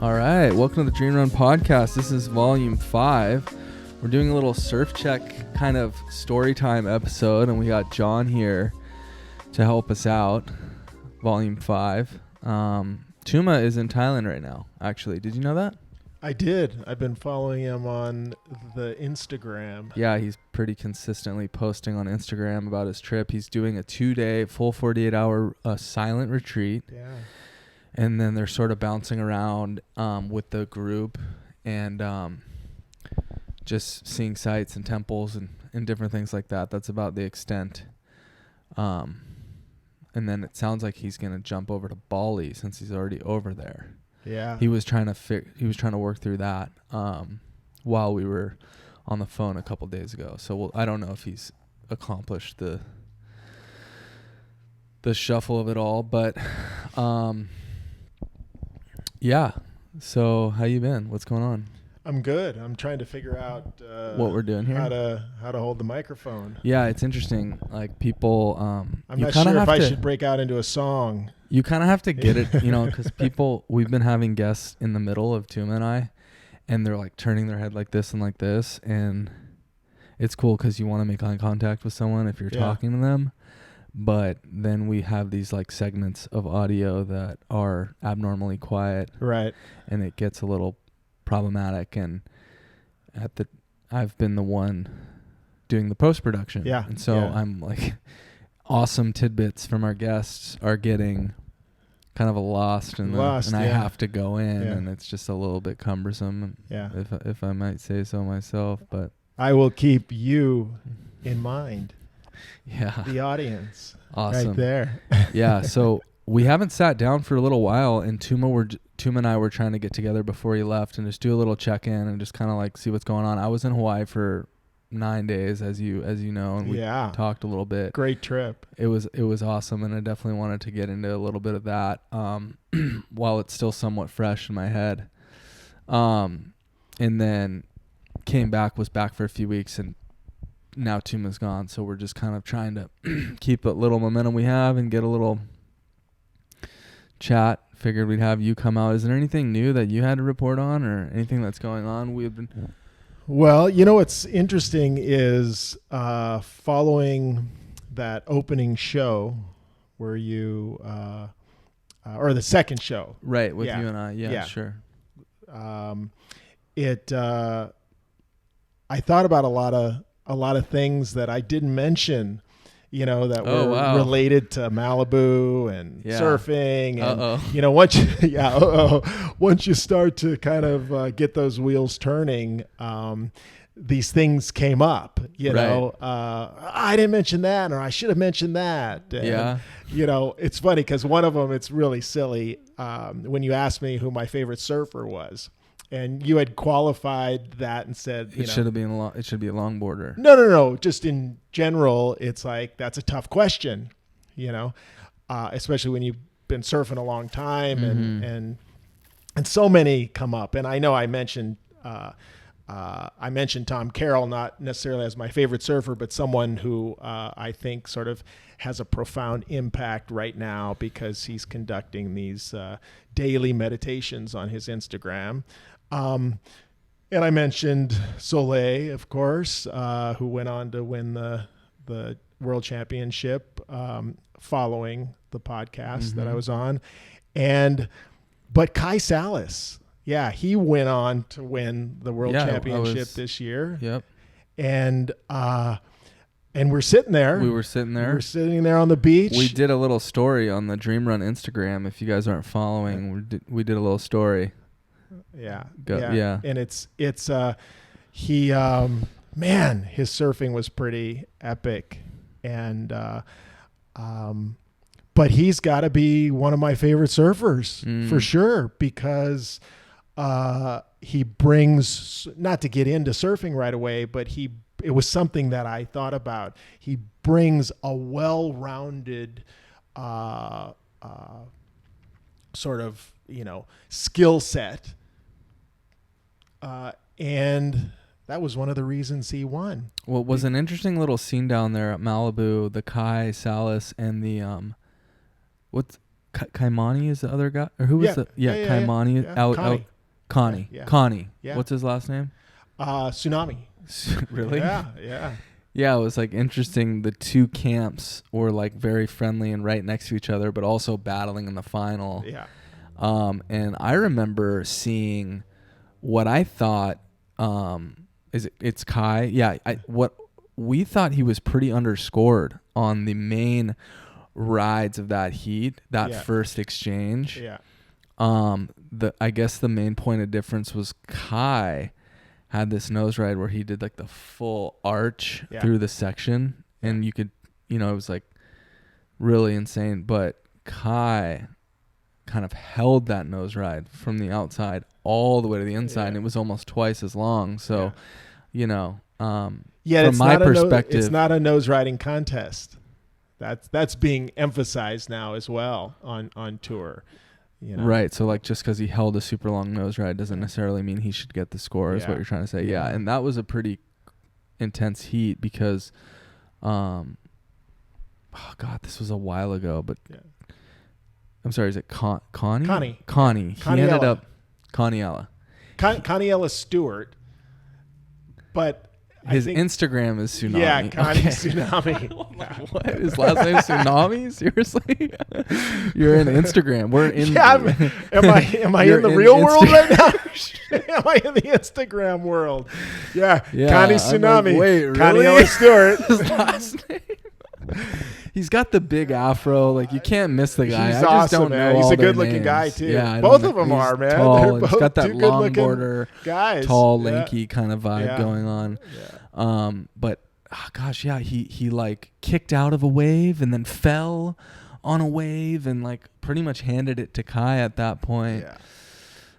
All right, welcome to the Dreamrun podcast. This is volume 5. We're doing a little surf check kind of story time episode, and we got John here to help us out. Volume 5. Tuma is in Thailand right now, actually. Did you know that? I did. I've been following him on the Instagram. Yeah, he's pretty consistently posting on Instagram about his trip. He's doing a 2-day, full 48-hour silent retreat. Yeah. And then they're sort of bouncing around with the group and just seeing sites and temples and different things like that. That's about the extent. And then it sounds like he's going to jump over to Bali since he's already over there. Yeah. He was trying to work through that while we were on the phone a couple days ago. So I don't know if he's accomplished the shuffle of it all, but yeah. So how you been? What's going on? I'm good. I'm trying to figure out what we're doing here. How to hold the microphone. Yeah, it's interesting. Like people, I'm not sure if I should break out into a song. You kind of have to get it, because we've been having guests in the middle of Tuma and I, and they're like turning their head like this, and it's cool because you want to make eye contact with someone if you're talking to them. But then we have these like segments of audio that are abnormally quiet. Right. And it gets a little problematic. And I've been the one doing the post-production. Yeah. And so I'm like, awesome tidbits from our guests are getting kind of lost. And I have to go in and it's just a little bit cumbersome. Yeah. If I might say so myself, but I will keep you in mind. Yeah. The audience. Awesome. Right there. Yeah. So we haven't sat down for a little while, and Tuma and I were trying to get together before he left and just do a little check-in and just kind of like see what's going on. I was in Hawaii for 9 days, as you know, and we talked a little bit. Great trip. It was awesome, and I definitely wanted to get into a little bit of that while it's still somewhat fresh in my head. And then was back for a few weeks, and now Tuma's gone, so we're just kind of trying to keep a little momentum we have and get a little chat. Figured we'd have you come out. Is there anything new that you had to report on, or anything that's going on? Well, what's interesting is following that opening show where you or the second show, right, with you and I. Yeah. Sure. I thought about a lot of things that I didn't mention, that were related to Malibu and surfing. And, once you start to kind of get those wheels turning, these things came up, I didn't mention that, or I should have mentioned that. And, it's funny because one of them, it's really silly. When you asked me who my favorite surfer was, and you had qualified that and said, it should be a longboarder. No. Just in general, it's like, that's a tough question, especially when you've been surfing a long time and so many come up. And I know I mentioned Tom Carroll, not necessarily as my favorite surfer, but someone who I think sort of has a profound impact right now because he's conducting these daily meditations on his Instagram. And I mentioned Soleil, of course, who went on to win the World Championship following the podcast that I was on. But Kai Salas, he went on to win the World Championship this year. Yep. And we're sitting there. We were sitting there. We're sitting there on the beach. We did a little story on the Dreamrun Instagram. If you guys aren't following, we did a little story. Yeah. And his surfing was pretty epic. And, but he's got to be one of my favorite surfers for sure, because, he brings, not to get into surfing right away, but it was something that I thought about. He brings a well-rounded, sort of, skill set. And that was one of the reasons he won. Well, it was an interesting little scene down there at Malibu, the Kai Salas and the, Kaimani is the other guy? Or who was Kaimani? Connie. Yeah. Connie. Yeah. What's his last name? Tsunami. Really? Yeah. Yeah, it was like interesting. The two camps were like very friendly and right next to each other, but also battling in the final. Yeah. And I remember seeing what I thought, it's Kai. Yeah. What we thought he was pretty underscored on the main rides of that heat, that first exchange. Yeah. I guess the main point of difference was Kai had this nose ride where he did like the full arch through the section, and you could, it was like really insane. But Kai kind of held that nose ride from the outside all the way to the inside, and it was almost twice as long. So, from my perspective, it's not a nose riding contest. That's being emphasized now as well on tour. Right. So like just because he held a super long nose ride doesn't necessarily mean he should get the score is what you're trying to say. Yeah. And that was a pretty intense heat because, oh God, this was a while ago, but I'm sorry. Is it Connie? Connie. He ended up Conniella. Conniella Stewart. But his Instagram is Tsunami. Yeah, Connie Tsunami. What? His last name is Tsunami? Seriously? You're in Instagram. We're in. Yeah, am I in the real world right now? Am I in the Instagram world? Yeah. Connie Tsunami. Like, wait, really? Conniella Stewart. His last name. He's got the big afro. Like, you can't miss the guy. He's I just awesome, don't man. know He's all a their good-looking names. guy too. Yeah, both of them are, man. Tall, They're and both he's got that two long good-looking border, guys. tall, lanky kind of vibe going on. Yeah. But oh gosh, yeah, he like kicked out of a wave and then fell on a wave and like pretty much handed it to Kai at that point.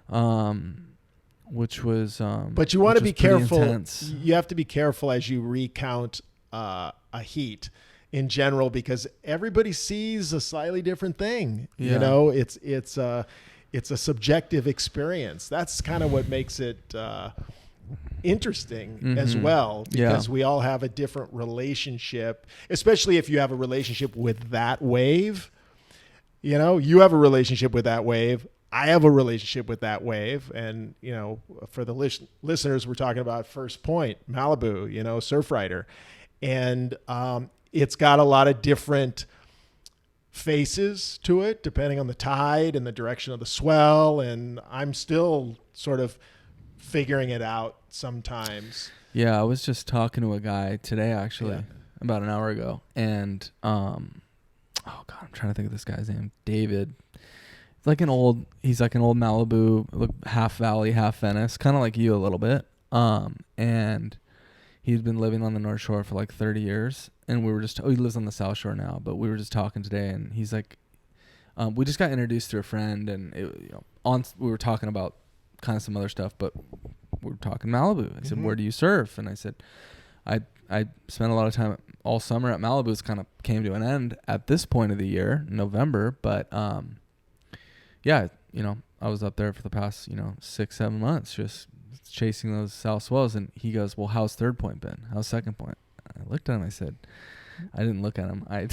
Yeah. Which was but you want to be careful. Intense. You have to be careful as you recount a heat in general, because everybody sees a slightly different thing. Yeah. It's a subjective experience. That's kind of what makes it interesting as well, because we all have a different relationship, especially if you have a relationship with that wave. You have a relationship with that wave. I have a relationship with that wave. And, for the listeners, we're talking about First Point, Malibu, Surf Rider. And it's got a lot of different faces to it, depending on the tide and the direction of the swell. And I'm still sort of figuring it out sometimes. Yeah, I was just talking to a guy today, actually, about an hour ago. And, oh God, I'm trying to think of this guy's name. David. He's like an old Malibu, half Valley, half Venice, kind of like you a little bit. And he's been living on the North Shore for like 30 years. And we were just, he lives on the South Shore now, but we were just talking today, and he's like, we just got introduced to a friend, and we were talking about kind of some other stuff, but we were talking Malibu. I said, where do you surf? And I said, I spent a lot of time all summer at Malibu. It's kind of came to an end at this point of the year, November, but I was up there for the past 6-7 months just chasing those south swells. And he goes, well, how's Third Point been? How's Second Point? I looked at him. I said, I didn't look at him. I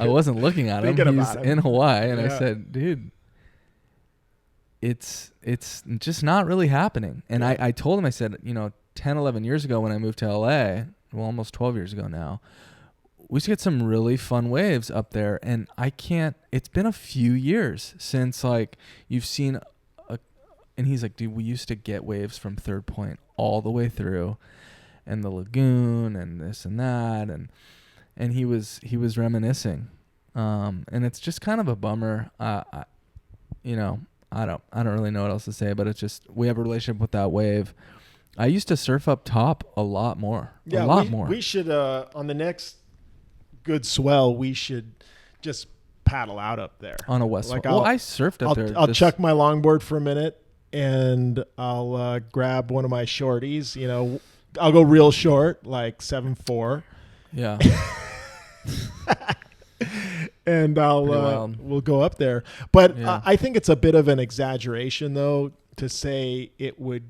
wasn't looking at him. He's in Hawaii. And I said, dude, it's just not really happening. And I told him, I said, 10, 11 years ago when I moved to LA, well, almost 12 years ago now, we used to get some really fun waves up there. And it's been a few years since like you've seen and he's like, dude, we used to get waves from Third Point all the way through, and the lagoon and this and that. And he was reminiscing. And it's just kind of a bummer. I don't really know what else to say, but it's just, we have a relationship with that wave. I used to surf up top a lot more. More. We should, on the next good swell, we should just paddle out up there. On a west. I surfed up there. I'll chuck my longboard for a minute, and I'll grab one of my shorties. I'll go real short, like 7'4". Yeah. And we'll go up there. But I think it's a bit of an exaggeration, though, to say it would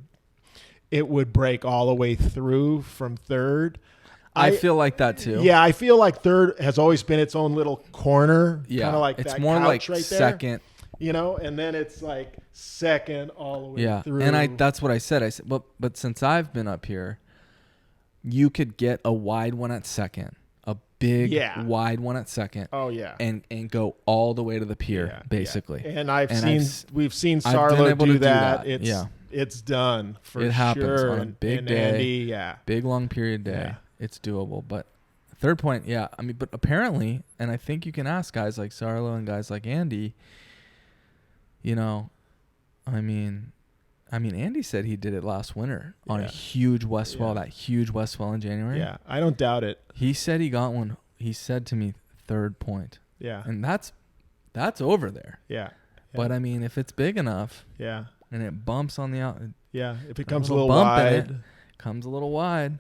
break all the way through from Third. I feel like that too. Yeah, I feel like Third has always been its own little corner. Yeah, kind of like it's that more couch like right second. and then it's like second all the way Yeah. through. And that's what I said. I said, but since I've been up here, you could get a wide one at second, a big wide one at second. Oh yeah. And go all the way to the pier, basically. Yeah. And we've seen I've been Sarlo able do to that. do that. It's done for sure. It happens on a big day. Andy, big long period day. Yeah. It's doable. But third point, I mean, but apparently, and I think you can ask guys like Sarlo and guys like Andy, I mean, Andy said he did it last winter on a huge west swell, that huge west swell in January. Yeah, I don't doubt it. He said he got one. He said to me, third point. Yeah. And that's over there. Yeah. But I mean, if it's big enough. Yeah. And it bumps on the out. Yeah. If it comes a little wide. Comes a little wide.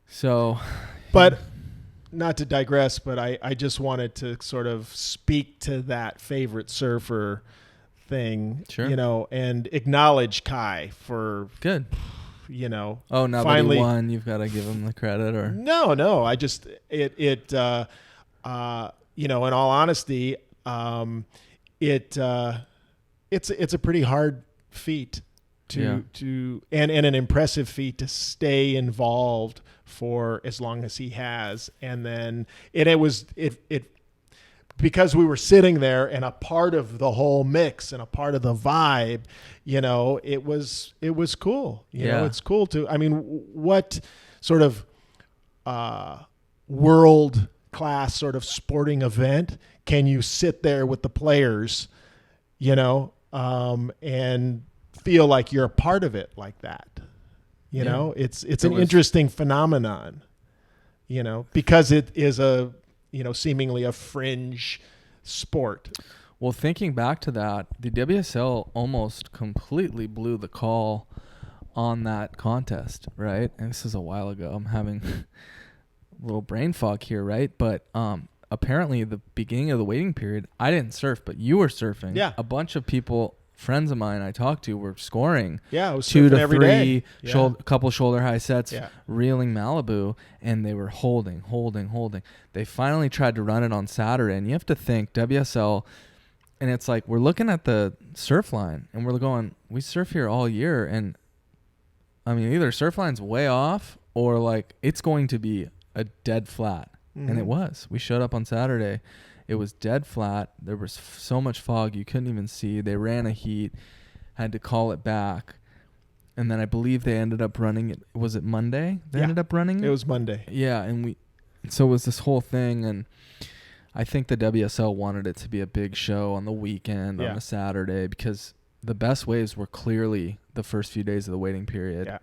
So. But not to digress, but I just wanted to sort of speak to that favorite surfer thing, sure. And acknowledge Kai for good. Oh, now finally, that he won, you've got to give him the credit, or no. I just in all honesty, it's a pretty hard feat to and an impressive feat to stay involved for as long as he has, and it was because we were sitting there and a part of the whole mix and a part of the vibe, it was cool. It's cool to, I mean, what sort of world class sort of sporting event can you sit there with the players, and feel like you're a part of it like that? It's an interesting phenomenon, because it is a, seemingly a fringe sport. Well, thinking back to that, the WSL almost completely blew the call on that contest, right? And this is a while ago. I'm having a little brain fog here, right? But apparently the beginning of the waiting period, I didn't surf, but you were surfing. Yeah. A bunch of people, friends of mine I talked to, were scoring. Yeah, I was 2 to every 3, day. couple shoulder high sets, Yeah. reeling Malibu, and they were holding. They finally tried to run it on Saturday, and you have to think WSL, and it's like we're looking at the surf line, and we're going, we surf here all year, and I mean, either surf line's way off or like it's going to be a dead flat. Mm-hmm. And it was. We showed up on Saturday. It was dead flat. There was so much fog you couldn't even see. They ran a heat, had to call it back. And then I believe they ended up running it. Was it Monday? They ended up running it? It was Monday. Yeah, so it was this whole thing, and I think the WSL wanted it to be a big show on the weekend, on a Saturday, because the best waves were clearly the first few days of the waiting period.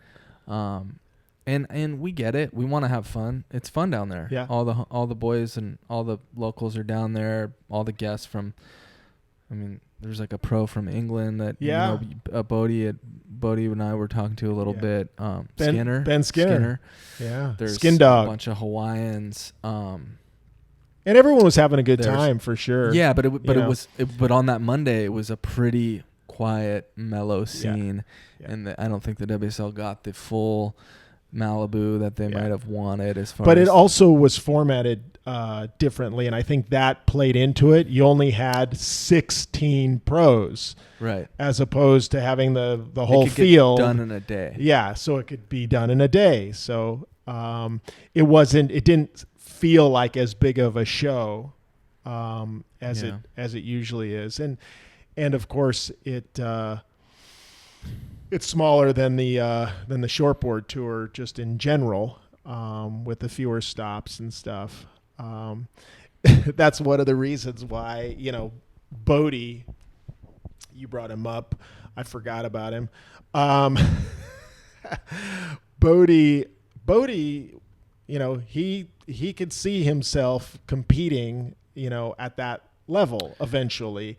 Yeah. And we get it. We want to have fun. It's fun down there. Yeah. All the boys and all the locals are down there. All the guests from, I mean, there's like a pro from England that Bodie and I were talking to a little bit. Ben Skinner. Yeah. There's Skin Dog. a bunch of Hawaiians. And everyone was having a good time for sure. Yeah, but on that Monday it was a pretty quiet, mellow scene, and I don't think the WSL got the full Malibu that they might have wanted as far. But it also was formatted differently, and I think that played into it. You only had 16 pros, right, as opposed to having the whole field done in a day. Yeah, so it could be done in a day. So it didn't feel like as big of a show as it usually is, and of course it's smaller than the shortboard tour just in general, with the fewer stops and stuff. That's one of the reasons why, Bodie, you brought him up. I forgot about him. Bodie, he could see himself competing, at that level eventually.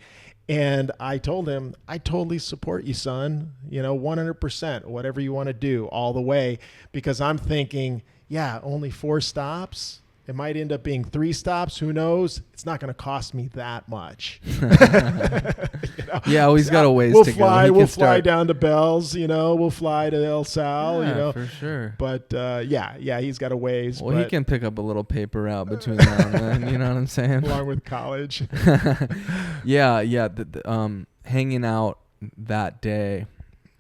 And I told him, I totally support you, son, 100%, whatever you want to do all the way, because I'm thinking, only 4 stops It might end up being 3 stops. Who knows? It's not going to cost me that much. Yeah, he's got a ways we'll to fly, go. We'll fly down to Bells, We'll fly to El Sal, Yeah, for sure. But he's got a ways. Well, he can pick up a little paper route between now and then. You know what I'm saying? Along with college. Yeah. Hanging out that day,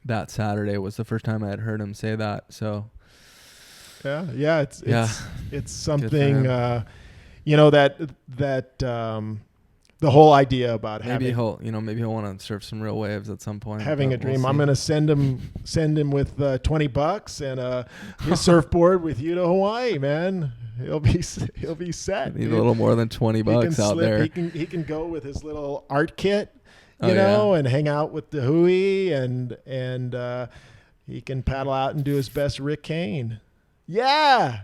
that Saturday, was the first time I had heard him say that. So. Yeah. It's something. The whole idea about maybe he'll want to surf some real waves at some point. Having a dream. I'm going to send him with $20 and his surfboard with you to Hawaii, man. He'll be set. Need a little more than $20 out there. He can go with his little art kit, and hang out with the hui, and he can paddle out and do his best Rick Kane. Yeah.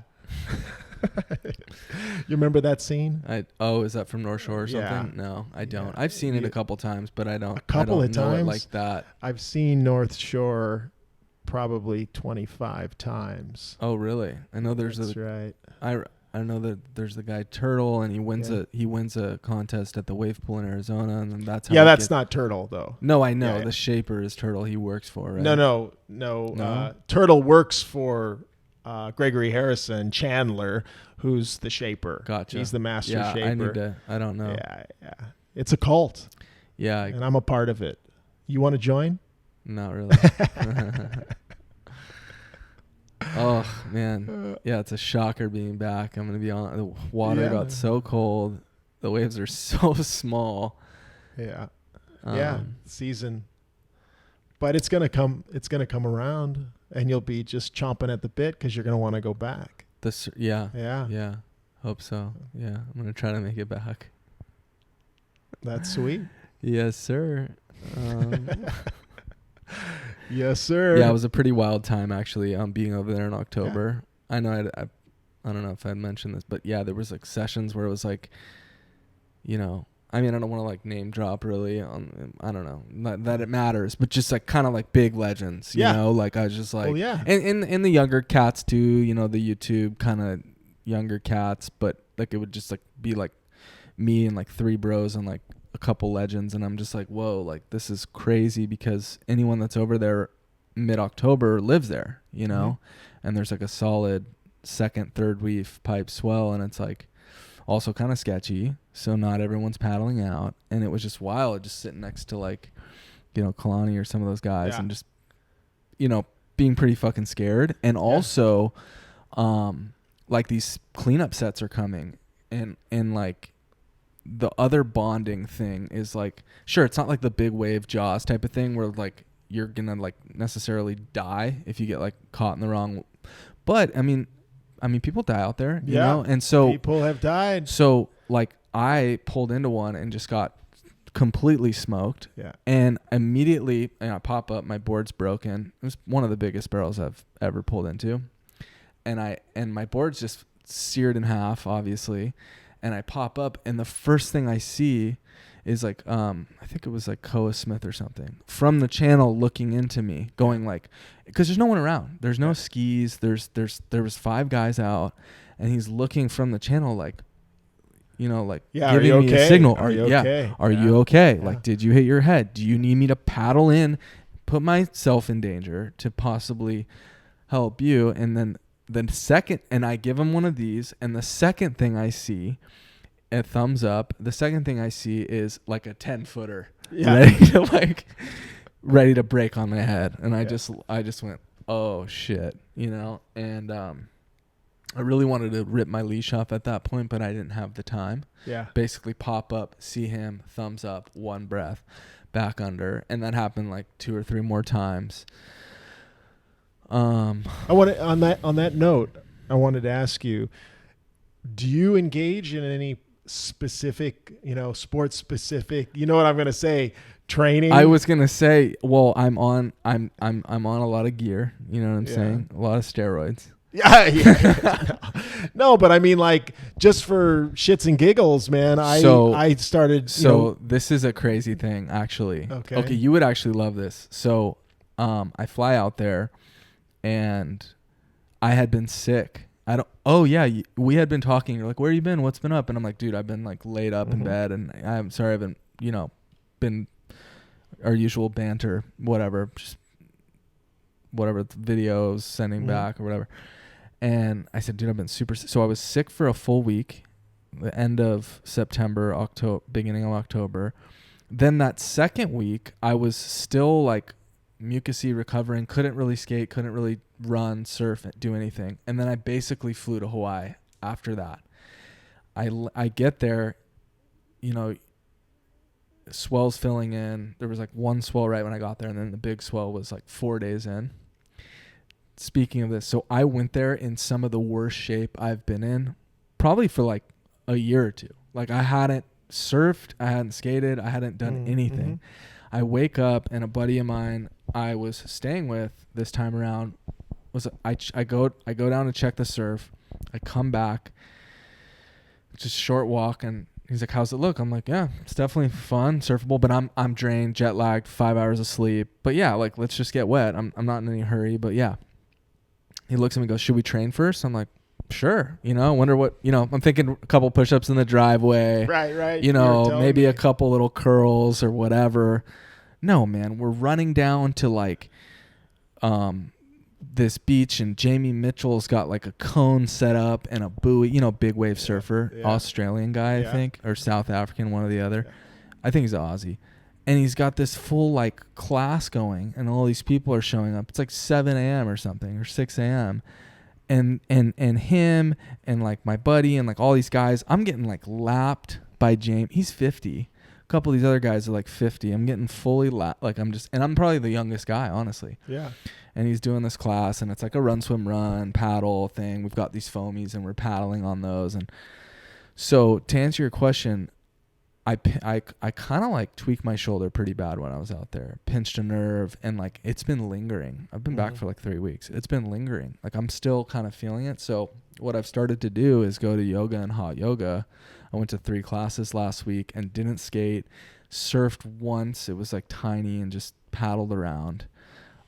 You remember that scene? Is that from North Shore or something? Yeah. No, I don't. I've seen it a couple times, but I don't. A couple of know times? It like that. I've seen North Shore probably 25 times. Oh, really? I know there's That's right. I know that there's the guy Turtle, and he wins a contest at the wave pool in Arizona, and that's how. Yeah, that's not Turtle though. No, I know. Yeah. The shaper is Turtle. He works for, right? No. Turtle works for Gregory Harrison Chandler, who's the shaper. Gotcha. He's the master shaper. I don't know. Yeah. It's a cult. Yeah. And I'm a part of it. You want to join? Not really. Oh, man. Yeah, it's a shocker being back. I'm going to be on. The water got so cold. The waves are so small. Yeah. Season. But it's going to come around, and you'll be just chomping at the bit because you're going to want to go back. Yeah. Hope so. Yeah. I'm going to try to make it back. That's sweet. Yes, sir. Yes, sir. Yeah, it was a pretty wild time, actually, being over there in October. Yeah. I know I don't know if I had mentioned this, but yeah, there was like sessions where it was like, I mean, I don't want to like name drop really I don't know, not that it matters, but just like kind of like big legends, you know, like I was just like, and the younger cats too, the YouTube kind of younger cats, but like it would just like be like me and like 3 bros and like a couple legends, and I'm just like, whoa, like this is crazy, because anyone that's over there mid-October lives there, and there's like a solid second, third reef pipe swell, and it's like also kind of sketchy, so not everyone's paddling out, and it was just wild just sitting next to like Kalani or some of those guys, and just being pretty fucking scared, and also like these cleanup sets are coming, and like the other bonding thing is like, sure, it's not like the big wave Jaws type of thing where like you're gonna like necessarily die if you get like caught in the wrong, but I mean people die out there, you know, and so people have died. So like I pulled into one and just got completely smoked, and immediately I pop up, my board's broken. It was one of the biggest barrels I've ever pulled into, and my board's just seared in half, obviously. And I pop up, and the first thing I see is like, I think it was like Koa Smith or something from the channel looking into me, going like, because there's no one around. There's no skis. There was 5 guys out, and he's looking from the channel like, giving me a signal. Are you okay? Are you okay? Like, did you hit your head? Do you need me to paddle in, put myself in danger to possibly help you? And then the second, and I give him one of these, and the second thing I see, a thumbs up. The second thing I see is like a 10-footer ready to break on my head, and I just went, oh shit, and I really wanted to rip my leash off at that point, but I didn't have the time. Yeah, basically pop up, see him, thumbs up, one breath, back under, and that happened like 2 or 3 more times. I want to, on that note, I wanted to ask you, do you engage in any specific, sports specific, you know what I'm going to say, training? I was going to say, well, I'm on a lot of gear, you know what I'm saying? A lot of steroids. Yeah. No, but I mean, like, just for shits and giggles, man, I started. So this is a crazy thing, actually. Okay. You would actually love this. So I fly out there, and I had been sick, I don't. Oh yeah, we had been talking. You're like, where you been? What's been up? And I'm like, dude, I've been like laid up in bed, and I'm sorry, I haven't, been our usual banter, whatever, just whatever videos sending back or whatever. And I said, dude, I've been super sick. So I was sick for a full week, the end of September, October, beginning of October. Then that second week, I was still like mucusy, recovering, couldn't really skate, couldn't really run, surf, do anything. And then I basically flew to Hawaii after that. I get there, swells filling in. There was like one swell right when I got there, and then the big swell was like 4 days in. Speaking of this, so I went there in some of the worst shape I've been in probably for like a year or two. Like I hadn't surfed, I hadn't skated, I hadn't done anything. I wake up and a buddy of mine I was staying with this time around I go down to check the surf. I come back, just short walk, and he's like, how's it look? I'm like, yeah, it's definitely fun, surfable, but I'm drained, jet lagged, 5 hours of sleep. But yeah, like let's just get wet. I'm not in any hurry, but yeah. He looks at me and goes, should we train first? I'm like, sure. Wonder what, I'm thinking a couple push-ups in the driveway. Right. Maybe a couple little curls or whatever. No, man, we're running down to like this beach, and Jamie Mitchell's got like a cone set up and a buoy, big wave surfer, Australian guy, I think, or South African, one or the other. I think he's Aussie. And he's got this full like class going, and all these people are showing up. It's like 7 a.m. or something, or 6 a.m. And him and like my buddy and like all these guys, I'm getting like lapped by James. He's 50. A couple of these other guys are like 50. I'm getting fully lapped. Like I'm probably the youngest guy, honestly. Yeah. And he's doing this class, and it's like a run, swim, run, paddle thing. We've got these foamies, and we're paddling on those. And so to answer your question, I kind of like tweaked my shoulder pretty bad when I was out there, pinched a nerve, and like it's been lingering. I've been back for like 3 weeks. It's been lingering. Like I'm still kind of feeling it. So what I've started to do is go to yoga and hot yoga. I went to 3 classes last week and didn't skate, surfed once. It was like tiny, and just paddled around.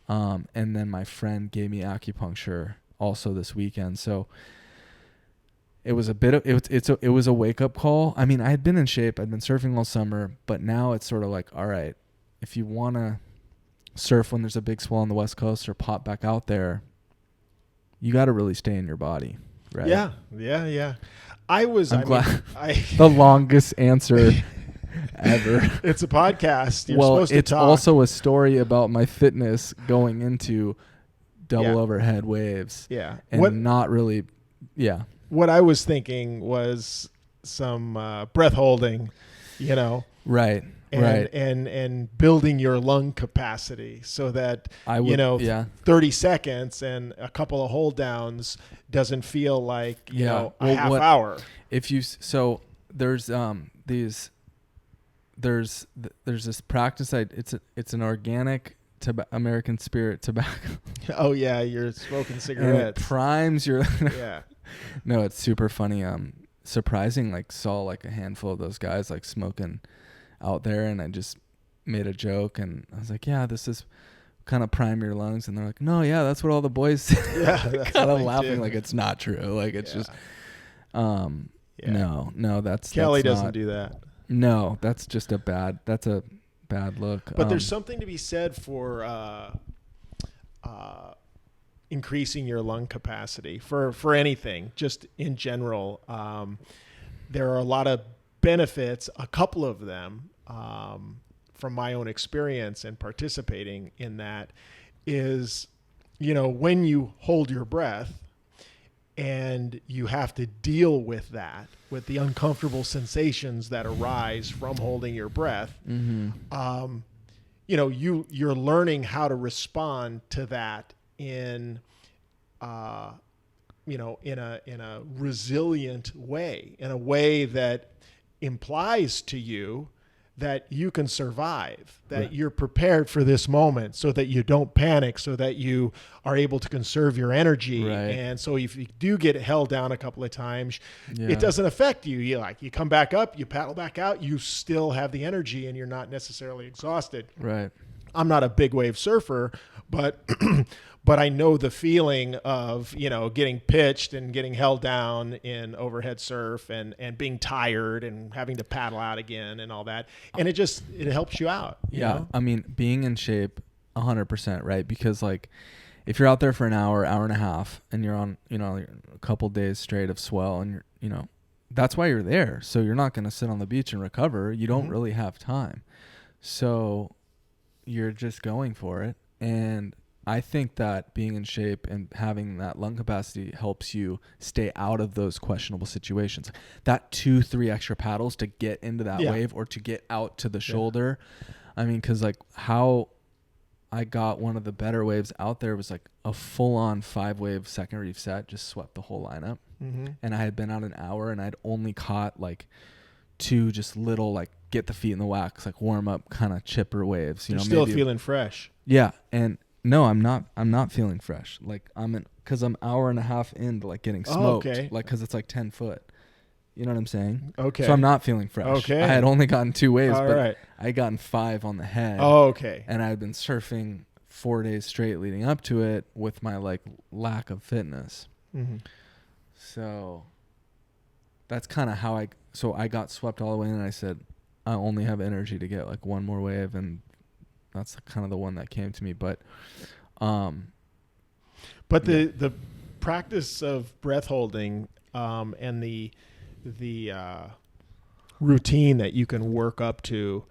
And then my friend gave me acupuncture also this weekend. So it was a bit of it was a wake up call. I mean, I had been in shape. I'd been surfing all summer, but now it's sort of like, all right, if you want to surf when there's a big swell on the West Coast or pop back out there, you got to really stay in your body, right? Yeah. I'm glad. The longest answer ever. It's a podcast. You're supposed to it's talk. also a story about my fitness going into double overhead waves. Yeah. And not really. Yeah. What I was thinking was some breath holding, Right. And building your lung capacity so that 30 seconds and a couple of hold downs doesn't feel like a half hour. If you there's this practice. It's an organic American Spirit tobacco. Oh yeah, you're smoking cigarettes. And it primes your. Yeah. No, it's super funny. Surprising. Like saw like a handful of those guys like smoking out there, and I just made a joke, and I was like, "Yeah, this is kind of prime your lungs," and they're like, "No, yeah, that's what all the boys." Yeah, kind of laughing like it's not true. Like it's just, no, that's Kelly that's doesn't not, do that. No, that's just a bad look. But there's something to be said for increasing your lung capacity for anything, just in general. There are a lot of benefits, a couple of them, from my own experience and participating in that is, when you hold your breath and you have to deal with that, with the uncomfortable sensations that arise from holding your breath, you're learning how to respond to that in a resilient way, in a way that implies to you that you can survive, that you're prepared for this moment so that you don't panic, so that you are able to conserve your energy. Right. And so if you do get held down a couple of times, it doesn't affect you. You come back up, you paddle back out, you still have the energy and you're not necessarily exhausted. Right. I'm not a big wave surfer, but but I know the feeling of, getting pitched and getting held down in overhead surf and being tired and having to paddle out again and all that. And it helps you out. Yeah. I mean, being in shape 100%, right? Because like if you're out there for an hour and a half and you're on, a couple days straight of swell and you're, that's why you're there. So you're not going to sit on the beach and recover. You don't really have time. So you're just going for it. And I think that being in shape and having that lung capacity helps you stay out of those questionable situations. That 2-3 extra paddles to get into that wave or to get out to the shoulder. I mean, because like how I got one of the better waves out there was like a full-on 5-wave second reef set, just swept the whole lineup. And I had been out an hour and I'd only caught like 2 just little like get the feet in the wax, like warm up kind of chipper waves. You're still feeling fresh. Yeah. And no, I'm not feeling fresh. Like because I'm hour and a half into like getting smoked. Like because it's like 10 foot. You know what I'm saying? Okay. So I'm not feeling fresh. Okay. I had only gotten 2 waves, but right. I had gotten 5 on the head. Oh, okay. And I had been surfing 4 days straight leading up to it with my like lack of fitness. So that's kind of how I got swept all the way in and I said, I only have energy to get like one more wave, and that's kind of the one that came to me. But the practice of breath holding and the routine that you can work up to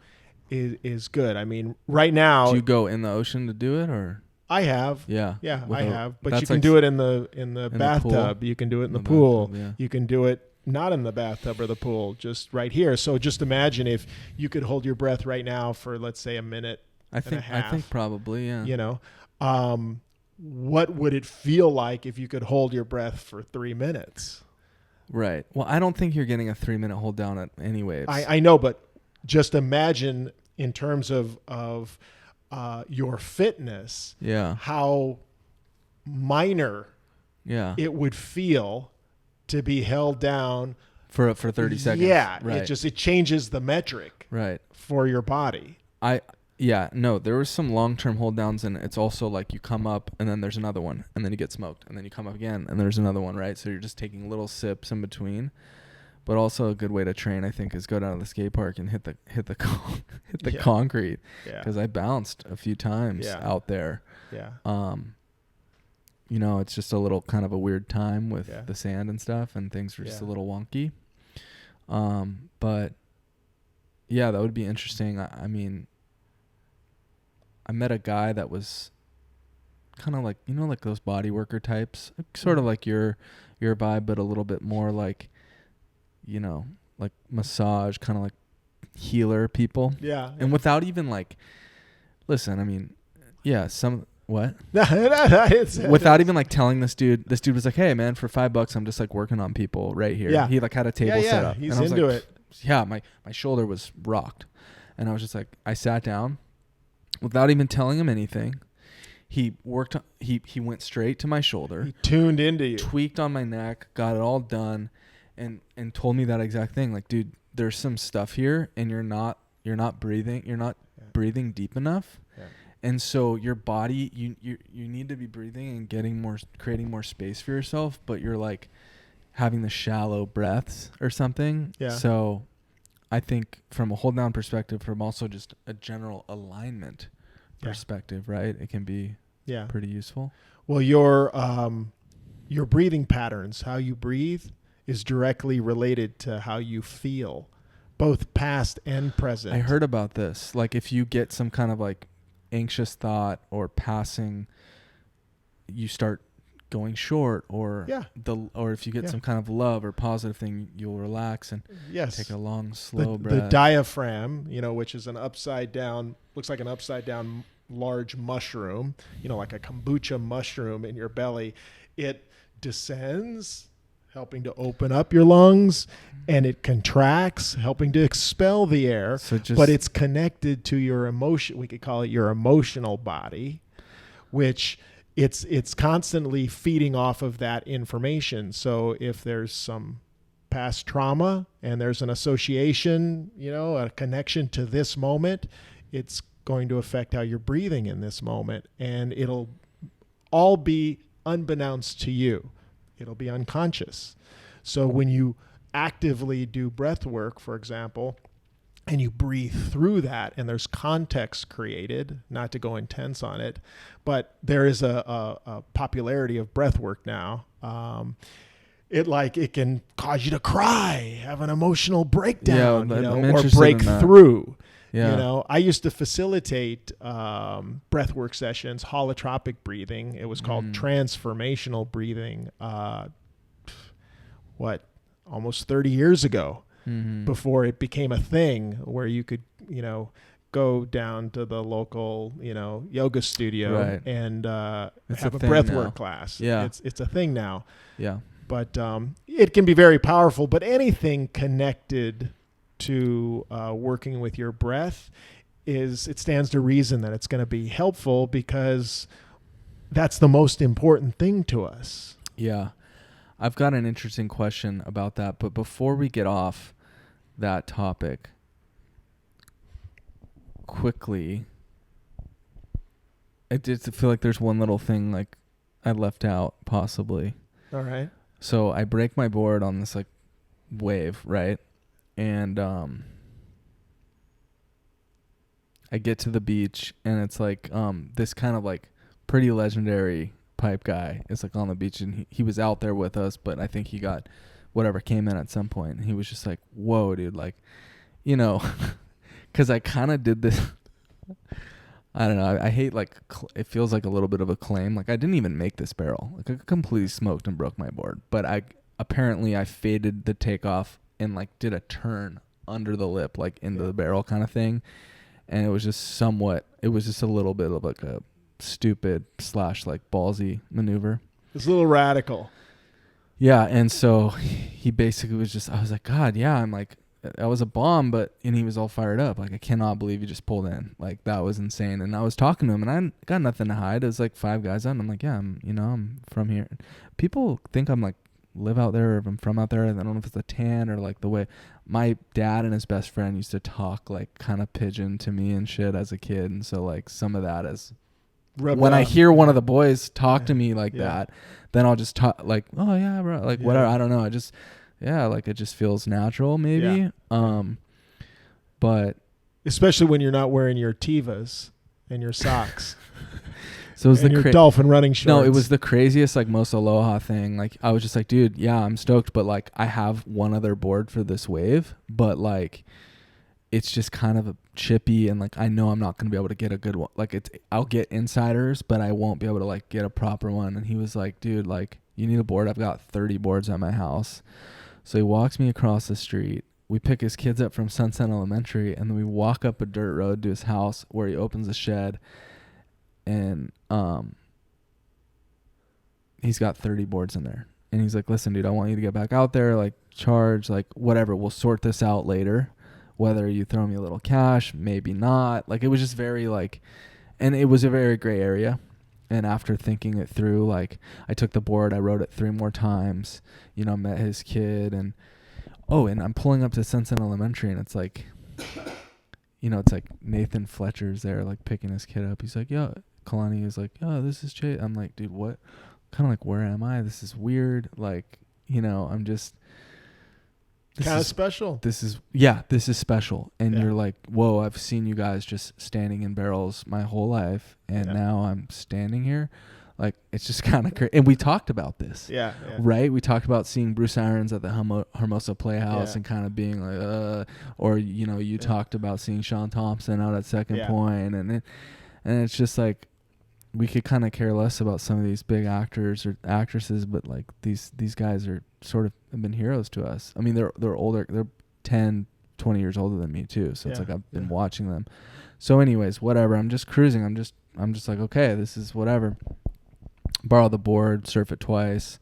is good. I mean, right now, do you go in the ocean to do it, or? I have. Yeah, I have. But you can do it in the bathtub. You can do it in the pool. Yeah. You can do it not in the bathtub or the pool, just right here. So just imagine if you could hold your breath right now for, let's say, a minute and a half. I think probably, yeah. What would it feel like if you could hold your breath for 3 minutes? Right. Well, I don't think you're getting a 3-minute hold down at any waves. I know, but just imagine in terms of your fitness, how minor it would feel to be held down for 30 seconds. Yeah, right. It changes the metric for your body. There was some long-term hold downs, and it's also like you come up and then there's another one and then you get smoked and then you come up again and there's another one, right? So you're just taking little sips in between. But also a good way to train, I think, is go down to the skate park and hit the concrete, because I bounced a few times out there. Yeah. It's just a little kind of a weird time with the sand and stuff, and things were just a little wonky. But yeah, that would be interesting. I mean, I met a guy that was kind of like, like those body worker types, sort of like your vibe, but a little bit more like, like massage, kind of like healer people. Yeah. And without even like, listen, I mean, what? Without even like telling this dude was like, hey man, for $5 I'm just like working on people right here. Yeah. He like had a table set up. He's into it. Yeah. My shoulder was rocked. And I was just like, I sat down without even telling him anything. He went straight to my shoulder. He tuned into you. Tweaked on my neck, got it all done, and told me that exact thing. Like, dude, there's some stuff here and you're not breathing. You're not breathing deep enough. Yeah. And so your body, you need to be breathing and creating more space for yourself, but you're like having the shallow breaths or something. Yeah. So I think from a hold down perspective, from also just a general alignment perspective, right? It can be pretty useful. Well, your breathing patterns, how you breathe, is directly related to how you feel, both past and present. I heard about this. Like if you get some kind of like anxious thought or passing, you start going short, or if you get some kind of love or positive thing, you'll relax and take a long, slow breath. The diaphragm, which is looks like an upside down large mushroom, like a kombucha mushroom in your belly. It descends, helping to open up your lungs, and it contracts, helping to expel the air. But it's connected to your emotion. We could call it your emotional body, which it's constantly feeding off of that information. So if there's some past trauma and there's an association, a connection to this moment, it's going to affect how you're breathing in this moment. And it'll all be unbeknownst to you. It'll be unconscious. So when you actively do breath work, for example, and you breathe through that, and there's context created, not to go intense on it, but there is a popularity of breath work now. It can cause you to cry, have an emotional breakdown, or break through. Yeah. I used to facilitate breathwork sessions, holotropic breathing. It was called transformational breathing. Almost 30 years ago, before it became a thing where you could, go down to the local, yoga studio and have a breathwork class. Yeah, it's a thing now. Yeah, but it can be very powerful. But anything connected to working with your breath it stands to reason that it's going to be helpful, because that's the most important thing to us. Yeah. I've got an interesting question about that, but before we get off that topic, quickly, I did feel like there's one little thing like I left out possibly. All right. So I break my board on this like wave, right? And I get to the beach, and it's like this kind of like pretty legendary pipe guy is like on the beach, and he was out there with us, but I think he got whatever came in at some point, and he was just like, whoa, dude, like, because I kind of did this. I don't know. I hate like it feels like a little bit of a claim. Like I didn't even make this barrel. Like I completely smoked and broke my board, but I faded the takeoff and like did a turn under the lip, like into the barrel kind of thing, and it was just a little bit of like a stupid / like ballsy maneuver. It's a little radical. Yeah, and so he basically was just, I was like, God, yeah, I'm like, that was a bomb, and he was all fired up. Like, I cannot believe you just pulled in. Like, that was insane. And I was talking to him, and I got nothing to hide. It was like 5 guys out, and I'm like, yeah, I'm from here. People think I'm like, live out there, or if I'm from out there. I don't know if it's the tan or like the way my dad and his best friend used to talk like kind of pigeon to me and shit as a kid. And so like some of that is when I hear one of the boys talk to me like that, then I'll just talk like, oh yeah, bro, like whatever. I don't know. I just, like it just feels natural maybe. But especially when you're not wearing your Tevas and your socks. So it was your dolphin running shorts. No, it was the craziest, like, most aloha thing. Like, I was just like, dude, yeah, I'm stoked, but like, I have one other board for this wave, but like, it's just kind of a chippy, and like, I know I'm not gonna be able to get a good one. Like, I'll get insiders, but I won't be able to like get a proper one. And he was like, dude, like, you need a board. I've got 30 boards at my house. So he walks me across the street. We pick his kids up from Sunset Elementary, and then we walk up a dirt road to his house where he opens a shed. And he's got 30 boards in there. And he's like, listen, dude, I want you to get back out there, like charge, like whatever. We'll sort this out later. Whether you throw me a little cash, maybe not. Like, it was just very like, and it was a very gray area. And after thinking it through, like, I took the board, I wrote it 3 more times, met his kid. And I'm pulling up to Sunset Elementary, and it's like, it's like Nathan Fletcher's there, like picking his kid up. He's like, yeah. Kalani is like, oh, this is Chase. I'm like, dude, what? Kind of like, where am I? This is weird. Like, I'm just kind of special. This is special. And you're like, whoa, I've seen you guys just standing in barrels my whole life, and now I'm standing here. Like, it's just kind of crazy. And we talked about this. Yeah. Right? We talked about seeing Bruce Irons at the Hermosa Playhouse and kind of being like, or, you talked about seeing Sean Thompson out at Second Point, and it's just like, we could kind of care less about some of these big actors or actresses, but like these guys are sort of have been heroes to us. I mean, they're older. They're 10, 20 years older than me too. So it's like I've been watching them. So anyways, whatever. I'm just cruising. I'm just like, okay, this is whatever. Borrow the board, surf it twice,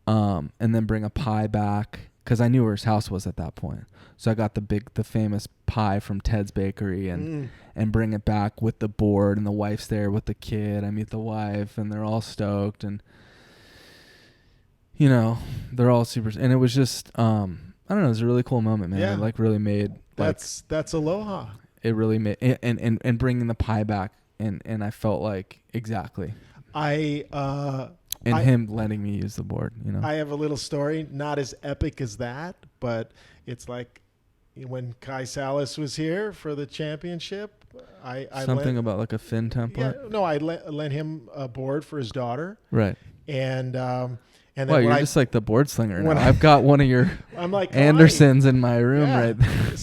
and then bring a pie back, because I knew where his house was at that point. So I got the famous pie from Ted's Bakery and bring it back with the board, and the wife's there with the kid. I meet the wife, and they're all stoked, and they're all super. And it was just I don't know, it was a really cool moment, man. It like really made that's aloha. it really made and bringing the pie back, and I felt like exactly. Him letting me use the board, you know. I have a little story, not as epic as that, but it's like when Kai Salas was here for the championship. I Something about like a fin template. Yeah, no, I lent him a board for his daughter. Right. And then well, you're just like the board slinger now. I've got one of your I'm like Andersons in my room right there.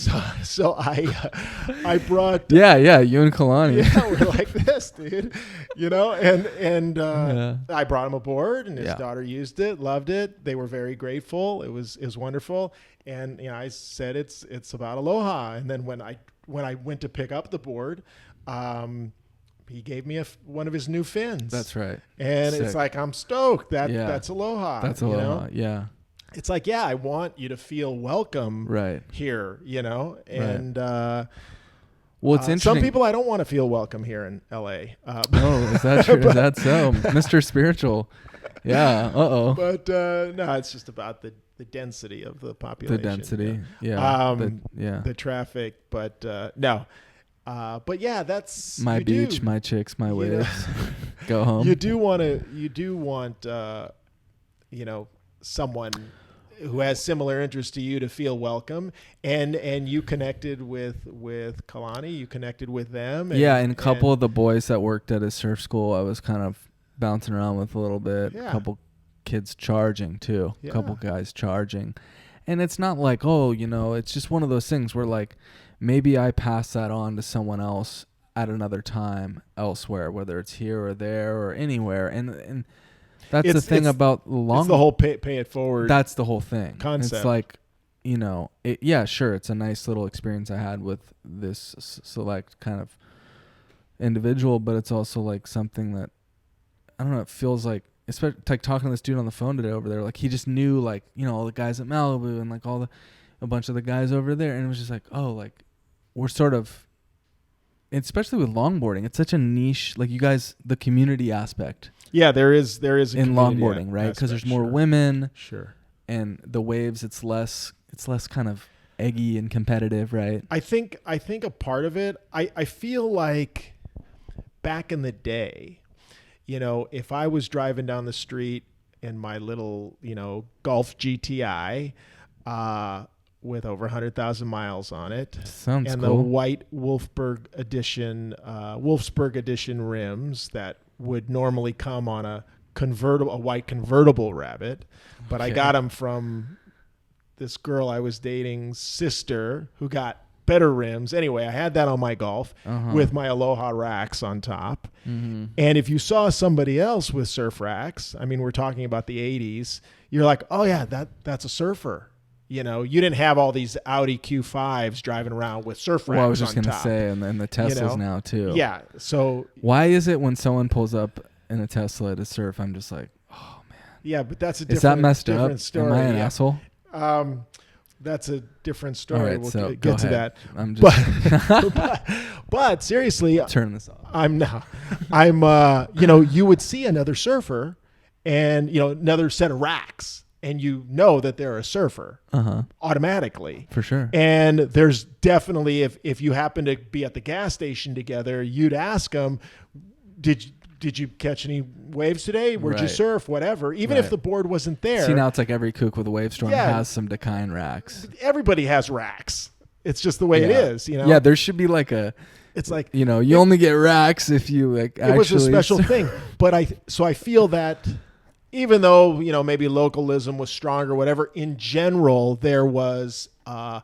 So I brought you and Kalani. Yeah, we're like this, dude. You know, and I brought him a board, and his daughter used it, loved it. They were very grateful. It was wonderful. And I said it's about aloha. And then when I went to pick up the board, he gave me one of his new fins. That's right. And Sick. it's like, I'm stoked. That's aloha. That's aloha. You know? Yeah. It's like, I want you to feel welcome here, you know? And well, it's interesting. some people I don't want to feel welcome here in LA. Is that true? Is that so? Mr. Spiritual. Yeah. But no, it's just about the density of the population. The density. The traffic. But no. But that's my beach, my chicks, my waves. Go home. You do want someone who has similar interests to you to feel welcome, and you connected with Kalani, you connected with them. And a couple of the boys that worked at his surf school, I was kind of bouncing around with a little bit. A couple kids charging too. A couple guys charging, and it's not like it's just one of those things where like. Maybe I pass that on to someone else at another time elsewhere, whether it's here or there or anywhere. And that's the thing about it's the whole pay it forward. That's the whole thing. Concept. It's like, sure, it's a nice little experience I had with this select kind of individual, but it's also like something that, I don't know, it feels like, especially like talking to this dude on the phone today over there, like he just knew like, all the guys at Malibu and like a bunch of the guys over there. And it was just like, we're sort of, especially with longboarding, it's such a niche, like you guys, the community aspect. Yeah, there is in longboarding, right? Because there's more women. Sure. And the waves, it's less kind of eggy and competitive, right? I think a part of it, I feel like back in the day, if I was driving down the street in my little, Golf GTI, with over 100,000 miles on it. Sounds and cool. The white Wolfsburg edition rims that would normally come on a white convertible Rabbit. But I got them from this girl I was dating's sister who got better rims. Anyway, I had that on my Golf with my Aloha racks on top. Mm-hmm. And if you saw somebody else with surf racks, I mean, we're talking about the 80s, you're like, oh yeah, that's a surfer. You didn't have all these Audi Q5s driving around with surf racks on top. Well, I was just going to say, and the Teslas now too. Yeah. So why is it when someone pulls up in a Tesla to surf, I'm just like, oh man. Yeah, but that's a different. Is that messed up? Story. Am I an asshole? That's a different story. All right, we'll so get to ahead. that. I'm just but seriously, turn this off. You would see another surfer and another set of racks. And that they're a surfer automatically. For sure. And there's definitely, if you happen to be at the gas station together, you'd ask them, did you catch any waves today? Where'd you surf? Whatever. Even if the board wasn't there. See, now it's like every kook with a wave storm has some Dakine racks. Everybody has racks. It's just the way it is, Yeah, there should be like a... It's like... you only get racks if you like actually... It was a special thing. But I feel that... Even though, maybe localism was stronger, whatever, in general, there was a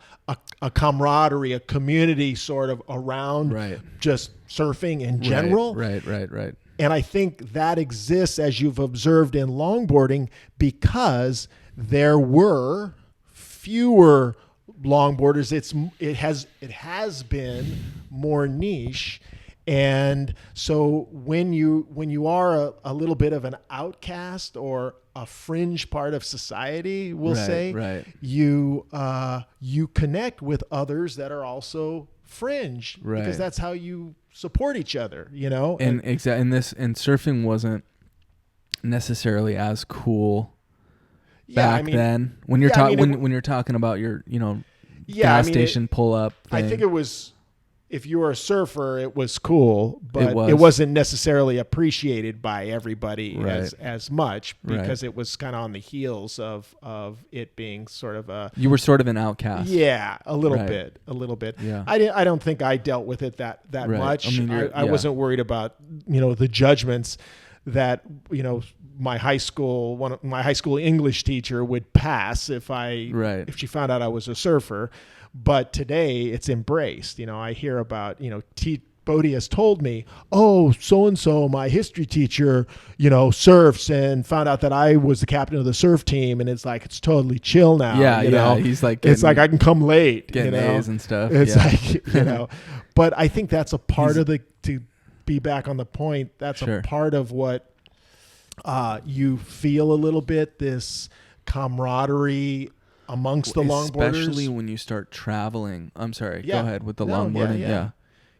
camaraderie, a community sort of around just surfing in general. Right. And I think that exists, as you've observed in longboarding, because there were fewer longboarders. It has been more niche. And so when you are a little bit of an outcast or a fringe part of society, we'll say, you connect with others that are also fringe, because that's how you support each other, And surfing wasn't necessarily as cool back then. When you're when you're talking about your gas station pull up thing. I think if you were a surfer, it was cool, but It was. it wasn't necessarily appreciated by everybody Right. as much because Right. it was kind of on the heels of it being sort of a You were sort of an outcast. a little Right. bit. Yeah. I don't think I dealt with it that Right. much. I mean, I wasn't worried about the judgments that my high school English teacher would pass if Right. she found out I was a surfer. But today it's embraced. I hear about, Bodie has told me, oh, so-and-so, my history teacher, surfs and found out that I was the captain of the surf team. And it's like, it's totally chill now. Yeah. He's like, it's like I can come late, getting A's and stuff. It's Yeah. like, but I think that's a part of to be back on the point. That's Sure. a part of what you feel a little bit, this camaraderie amongst the longboarders. Especially when you start traveling. I'm sorry. Yeah. Go ahead with the No, longboarding. Yeah.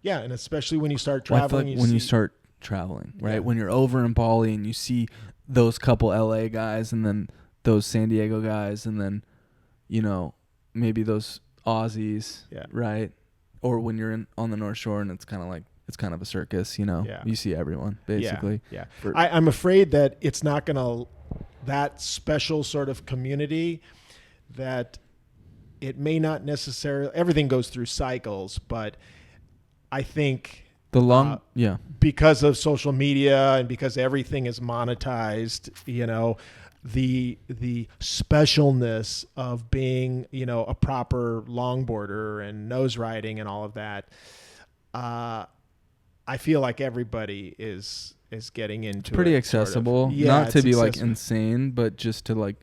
Yeah, and especially when you start Well, I traveling. feel like when you start traveling, right? Yeah. When you're over in Bali and you see those couple LA guys and then those San Diego guys and then, maybe those Aussies, right? Or when you're on the North Shore and it's kind of a circus, Yeah. You see everyone, basically. Yeah. I'm afraid that it's not going to, that special sort of community, that it may not necessarily, everything goes through cycles, but I think because of social media and because everything is monetized, the specialness of being, a proper longboarder and nose riding and all of that, I feel like everybody is getting into it. Pretty accessible. Sort of. Yeah, not to be accessible. like insane, but just to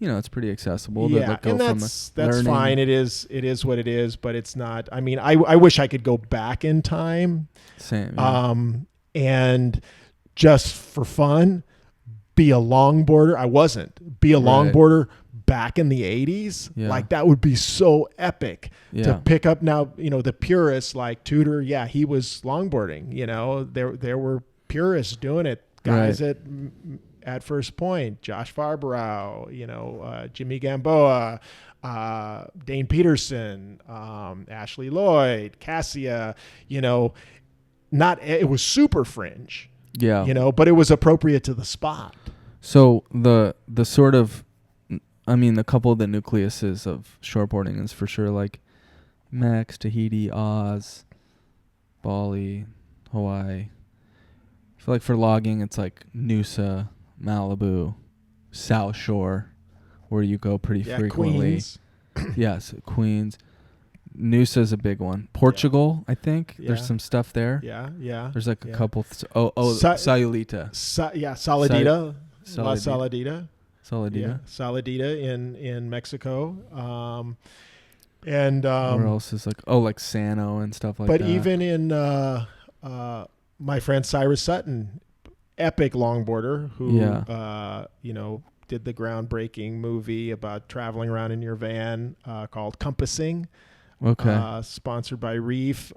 it's pretty accessible. Yeah, to go and from that's learning. fine. It is what it is, but it's not. I mean, I wish I could go back in time. Same. Yeah. And just for fun, be a longboarder. I wasn't. Be a longboarder back in the 80s. Yeah. Like that would be so epic Yeah. to pick up now, the purists like Tudor. Yeah, he was longboarding, there were purists doing it. Guys at First Point, Josh Farberow, Jimmy Gamboa, Dane Peterson, Ashley Lloyd, Cassia, it was super fringe, but it was appropriate to the spot. So the sort of, the couple of the nucleuses of shortboarding is for sure like Max, Tahiti, Oz, Bali, Hawaii. I feel like for logging, it's like Noosa, Malibu, South Shore, where you go pretty frequently. Queens. Yes, Queens. Noosa's a big one. Portugal, I think. Yeah. There's some stuff there. Yeah. There's like a couple. Sayulita. Saladita. La Saladita. Saladita. Yeah, Saladita in Mexico. And where else is like Sano and stuff like that. But even in my friend Cyrus Sutton, epic longboarder who did the groundbreaking movie about traveling around in your van called Compassing. Okay. Sponsored by Reef.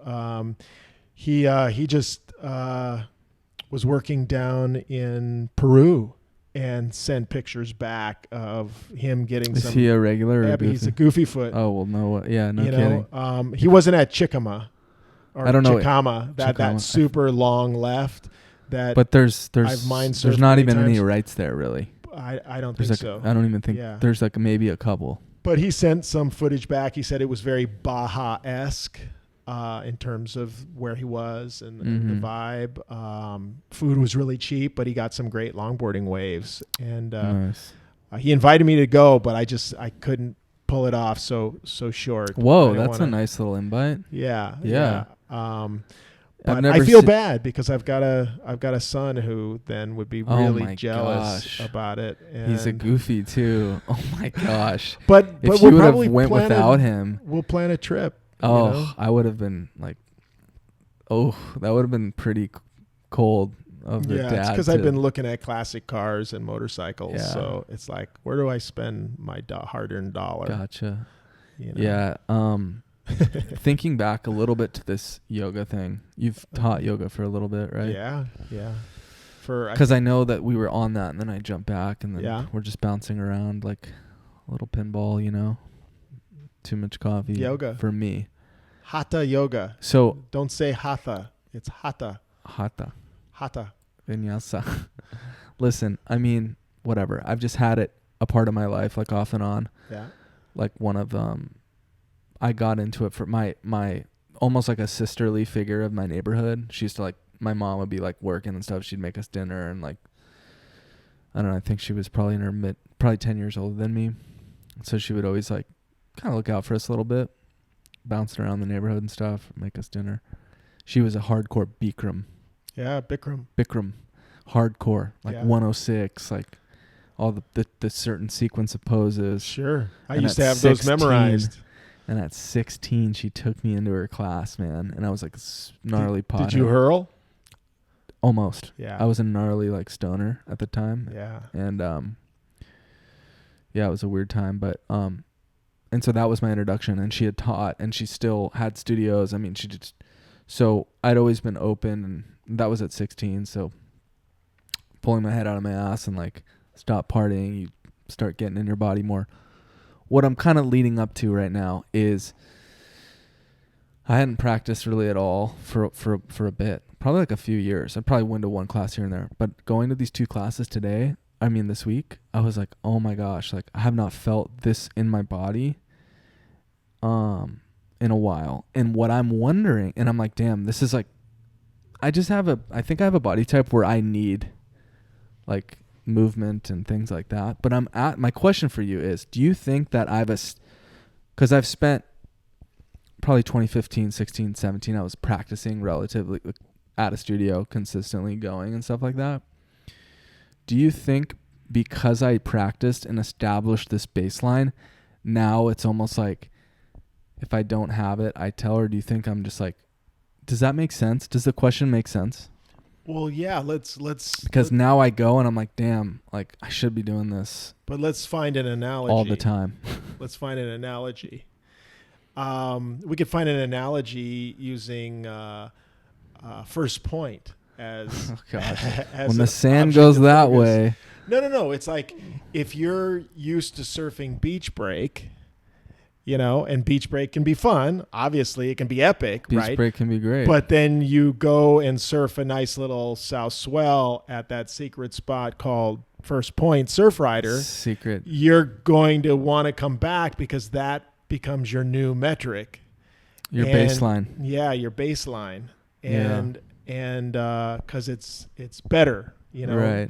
He just was working down in Peru and sent pictures back of him getting Is he a regular? Or he's a goofy foot. Oh well, no, yeah, no kidding. He wasn't at Chicama or I don't know. Chicama, that super long left. But there's I've mind there's surfed not many even any times. rights there really. I don't There's think so. I don't even think there's maybe a couple. But he sent some footage back. He said it was very Baja-esque in terms of where he was and the vibe. Food was really cheap, but he got some great longboarding waves. And Nice. He invited me to go, but I couldn't pull it off so short. Whoa, that's a nice little invite. Yeah. I've But never I feel bad because I've got a son who then would be really my jealous gosh. about it. And He's a goofy too. Oh my gosh. But If we'll you would have probably went without him, we'll plan a trip. oh, I would have been like, that would have been pretty cold of the Yeah, dad. it's because I've been looking at classic cars and motorcycles. Yeah. So it's like, where do I spend my hard-earned dollar? Gotcha. You know? Yeah. Thinking back a little bit to this yoga thing, you've taught yoga for a little bit, right? Yeah. Because I know that we were on that, and then I jumped back, and then Yeah. we're just bouncing around like a little pinball, Too much coffee. Yoga. For me. Hatha yoga. So Don't say hatha. It's hatha. hatha. Hatha. Vinyasa. Listen, I mean, whatever. I've just had it a part of my life, like off and on. Yeah. Like one of I got into it for my almost like a sisterly figure of my neighborhood. She used to like, my mom would be like working and stuff. She'd make us dinner and like, I don't know, I think she was probably in her probably 10 years older than me. So she would always like kind of look out for us a little bit, bouncing around the neighborhood and stuff, make us dinner. She was a hardcore Bikram. Yeah, Bikram. Hardcore, like Yeah. 106, like all the certain sequence of poses. Sure. I And used at to have those 16 memorized. And at 16, she took me into her class, man. And I was like gnarly pothead. Did you hurl? Almost. Yeah. I was a gnarly like stoner at the time. Yeah. And yeah, it was a weird time. But and so that was my introduction. And she had taught, and she still had studios. I mean, so I'd always been open, and that was at 16. So pulling my head out of my ass and like stop partying, you start getting in your body more. What I'm kind of leading up to right now is I hadn't practiced really at all for a bit, probably like a few years. I probably went to one class here and there, but going to these 2 classes this week, I was like, oh my gosh, like I have not felt this in my body in a while. And what I'm wondering, and I'm like, damn, this is like, I think I have a body type where I need like movement and things like that. But my question for you is, do you think that because I've spent probably 2015, 16, 17, I was practicing relatively at a studio consistently going and stuff like that. Do you think because I practiced and established this baseline, now it's almost like if I don't have it, I tell her? Do you think I'm just like, does that make sense? Does the question make sense? Well, yeah, because now I go and I'm like, damn, like I should be doing this. But let's find an analogy. All the time. Let's find an analogy. We could find an analogy using first point as, oh gosh. as when the sand goes that way. No. It's like if you're used to surfing beach break, and beach break can be fun. Obviously, it can be epic, right? Beach break can be great. But then you go and surf a nice little south swell at that secret spot called First Point Surf Rider. Secret. You're going to want to come back because that becomes your new metric. Your baseline. Yeah, your baseline. And because it's better, Right.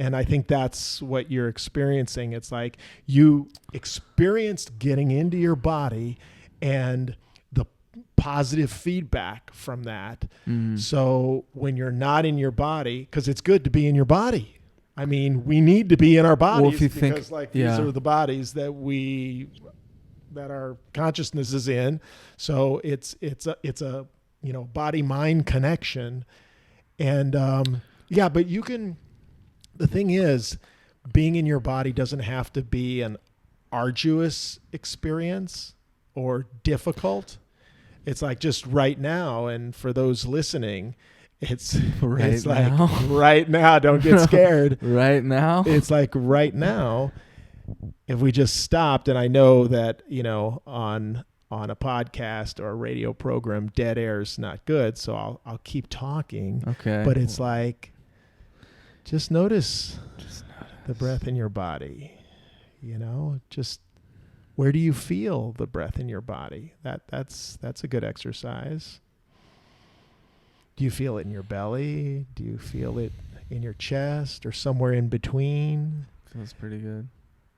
And I think that's what you're experiencing. It's like you experienced getting into your body and the positive feedback from that. Mm. So when you're not in your body, because it's good to be in your body. I mean, we need to be in our bodies well, if you because think, these are the bodies that our consciousness is in. So it's a body mind connection. And but you can. The thing is, being in your body doesn't have to be an arduous experience or difficult. It's like just right now. And for those listening, it's like right now, don't get scared. Right now. It's like right now, if we just stopped, and I know that, on a podcast or a radio program, dead air is not good. So I'll keep talking. Okay. But it's like, just notice the breath in your body, just where do you feel the breath in your body? That's a good exercise. Do you feel it in your belly? Do you feel it in your chest or somewhere in between? Feels pretty good.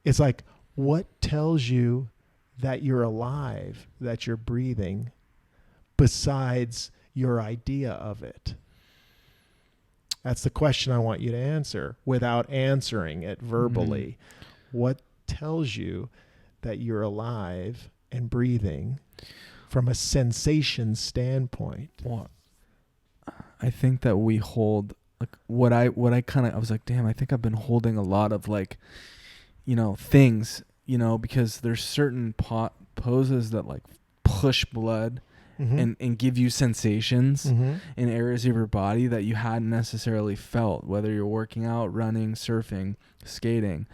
It's like, what tells you that you're alive, that you're breathing, besides your idea of it? That's the question I want you to answer without answering it verbally. Mm-hmm. What tells you that you're alive and breathing from a sensation standpoint? Well, I think that we hold like what I was like, damn, I think I've been holding a lot of like, things, because there's certain poses that like push blood. Mm-hmm. and give you sensations mm-hmm. in areas of your body that you hadn't necessarily felt, whether you're working out, running, surfing, skating.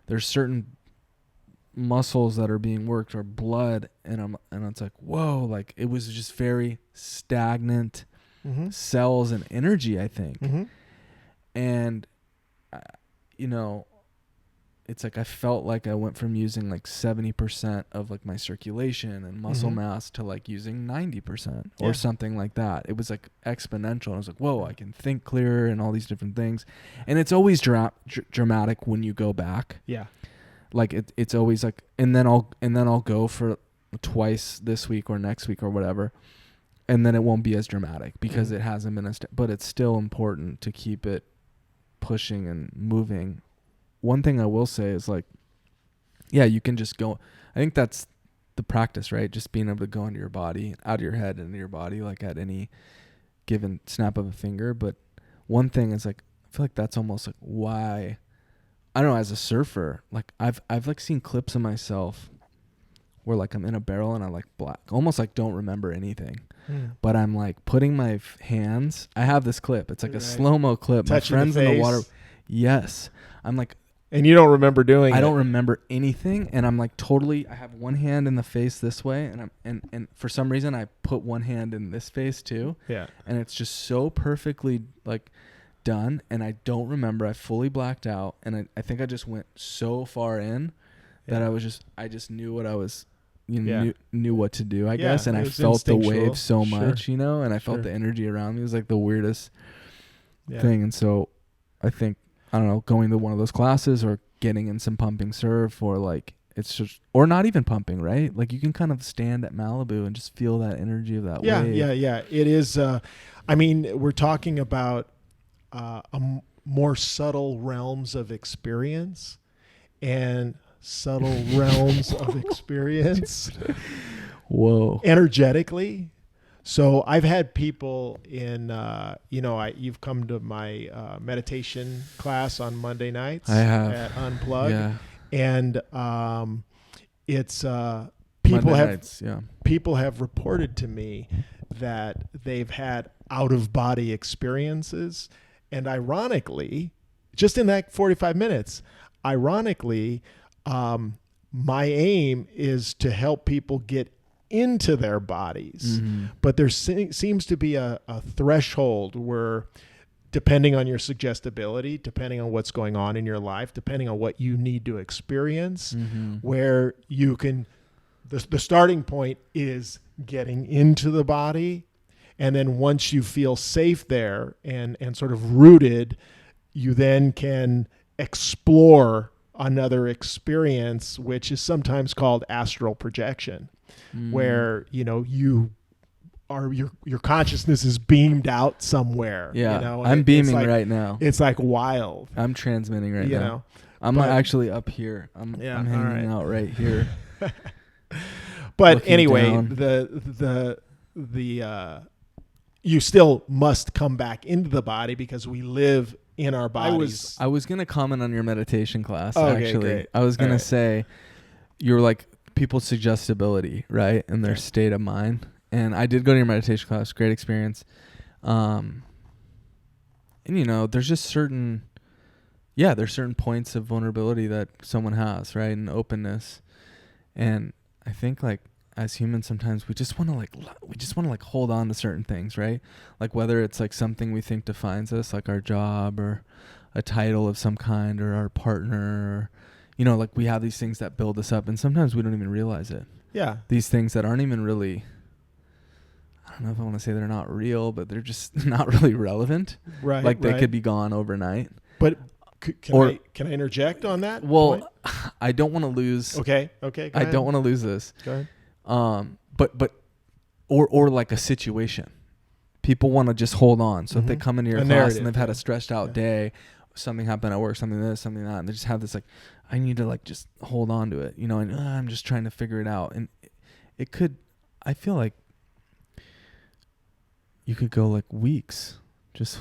There's certain muscles that are being worked or blood, and it's like, whoa, like it was just very stagnant cells and energy, I think. And you know, it's like I felt like I went from using like 70% of like my circulation and muscle mass to like using 90% or something like that. It was like exponential. I was like, whoa, I can think clearer and all these different things. And it's always dramatic when you go back. Yeah. Like it's always like, and then I'll go for twice this week or next week or whatever. And then it won't be as dramatic because it hasn't been but it's still important to keep it pushing and moving. One thing I will say is like, yeah, you can just go. I think that's the practice, right? Just being able to go into your body, out of your head, into your body, like at any given snap of a finger. But one thing is like, I feel like that's almost like why, I don't know, as a surfer, like I've like seen clips of myself where like I'm in a barrel and I like almost like don't remember anything. But I'm like putting my hands. I have this clip. It's like a slow-mo clip. Touching my friends the in face. the water. Yes. I'm like, and you don't remember doing it. I don't remember anything, and I'm like totally. I have one hand in the face this way, and and for some reason I put one hand in this face too. Yeah. And it's just so perfectly like done, and I don't remember. I fully blacked out, and I think I just went so far in that I just knew what I was. Knew what to do, I guess, and I felt the wave so much, and I felt the energy around me. It was like the weirdest thing, and so I think, I don't know, going to one of those classes or getting in some pumping surf, or like it's just, or not even pumping, right? Like you can kind of stand at Malibu and just feel that energy of that wave. Yeah. It is. I mean, we're talking about more subtle realms of experience and subtle realms of experience. Whoa. Energetically. So I've had people in, you've come to my meditation class on Monday nights. I have. At Unplug. Yeah. And it's people have reported to me that they've had out of body experiences, and ironically, just in that 45 minutes, my aim is to help people get into their bodies, but there seems to be a threshold where, depending on your suggestibility, depending on what's going on in your life, depending on what you need to experience, where you can, the starting point is getting into the body. And then once you feel safe there and sort of rooted, you then can explore another experience, which is sometimes called astral projection, where, you are, your consciousness is beamed out somewhere. Yeah. I'm beaming right now. It's like wild. I'm transmitting right now. I'm actually up here. I'm hanging out right here. But anyway, down. the you still must come back into the body because we live in our bodies. I was going to comment on your meditation class, okay, actually. Great. I was going to say, you're like people's suggestibility, right? And their state of mind. And I did go to your meditation class. Great experience. And, there's just certain points of vulnerability that someone has, right? And openness. And I think like as humans, sometimes we just want to hold on to certain things, right? Like whether it's like something we think defines us, like our job or a title of some kind or our partner, or, like we have these things that build us up, and sometimes we don't even realize it. Yeah. These things that aren't even really, I don't know if I want to say they're not real, but they're just not really relevant. Right. Like they could be gone overnight. But can I interject on that? Well, point? I don't want to lose. Okay. I don't want to lose this. Go ahead. But like a situation, people want to just hold on. So if they come into your class and they've had a stressed out day, something happened at work, something this, something that, and they just have this like, I need to like just hold on to it, and I'm just trying to figure it out. And it could, I feel like you could go like weeks, just,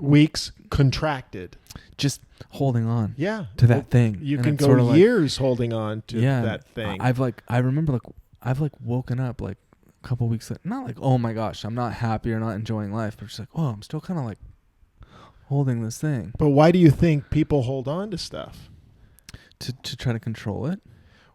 weeks contracted, just holding on to that thing. You can go years holding on to that thing. I remember like I've like woken up like a couple weeks later, not like, oh my gosh, I'm not happy or not enjoying life, but just like, oh, I'm still kind of like holding this thing. But why do you think people hold on to stuff? to try to control it?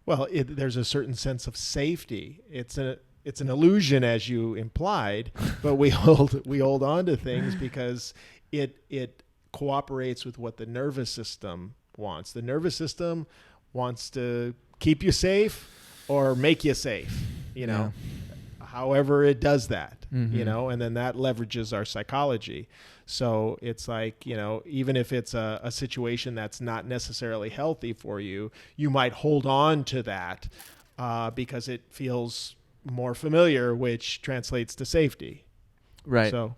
Well, there's a certain sense of safety. It's an illusion, as you implied, but we hold on to things because it cooperates with what the nervous system wants. The nervous system wants to keep you safe or make you safe, however it does that, and then that leverages our psychology. So it's like, even if it's a situation that's not necessarily healthy for you, you might hold on to that because it feels more familiar, which translates to safety. Right. So,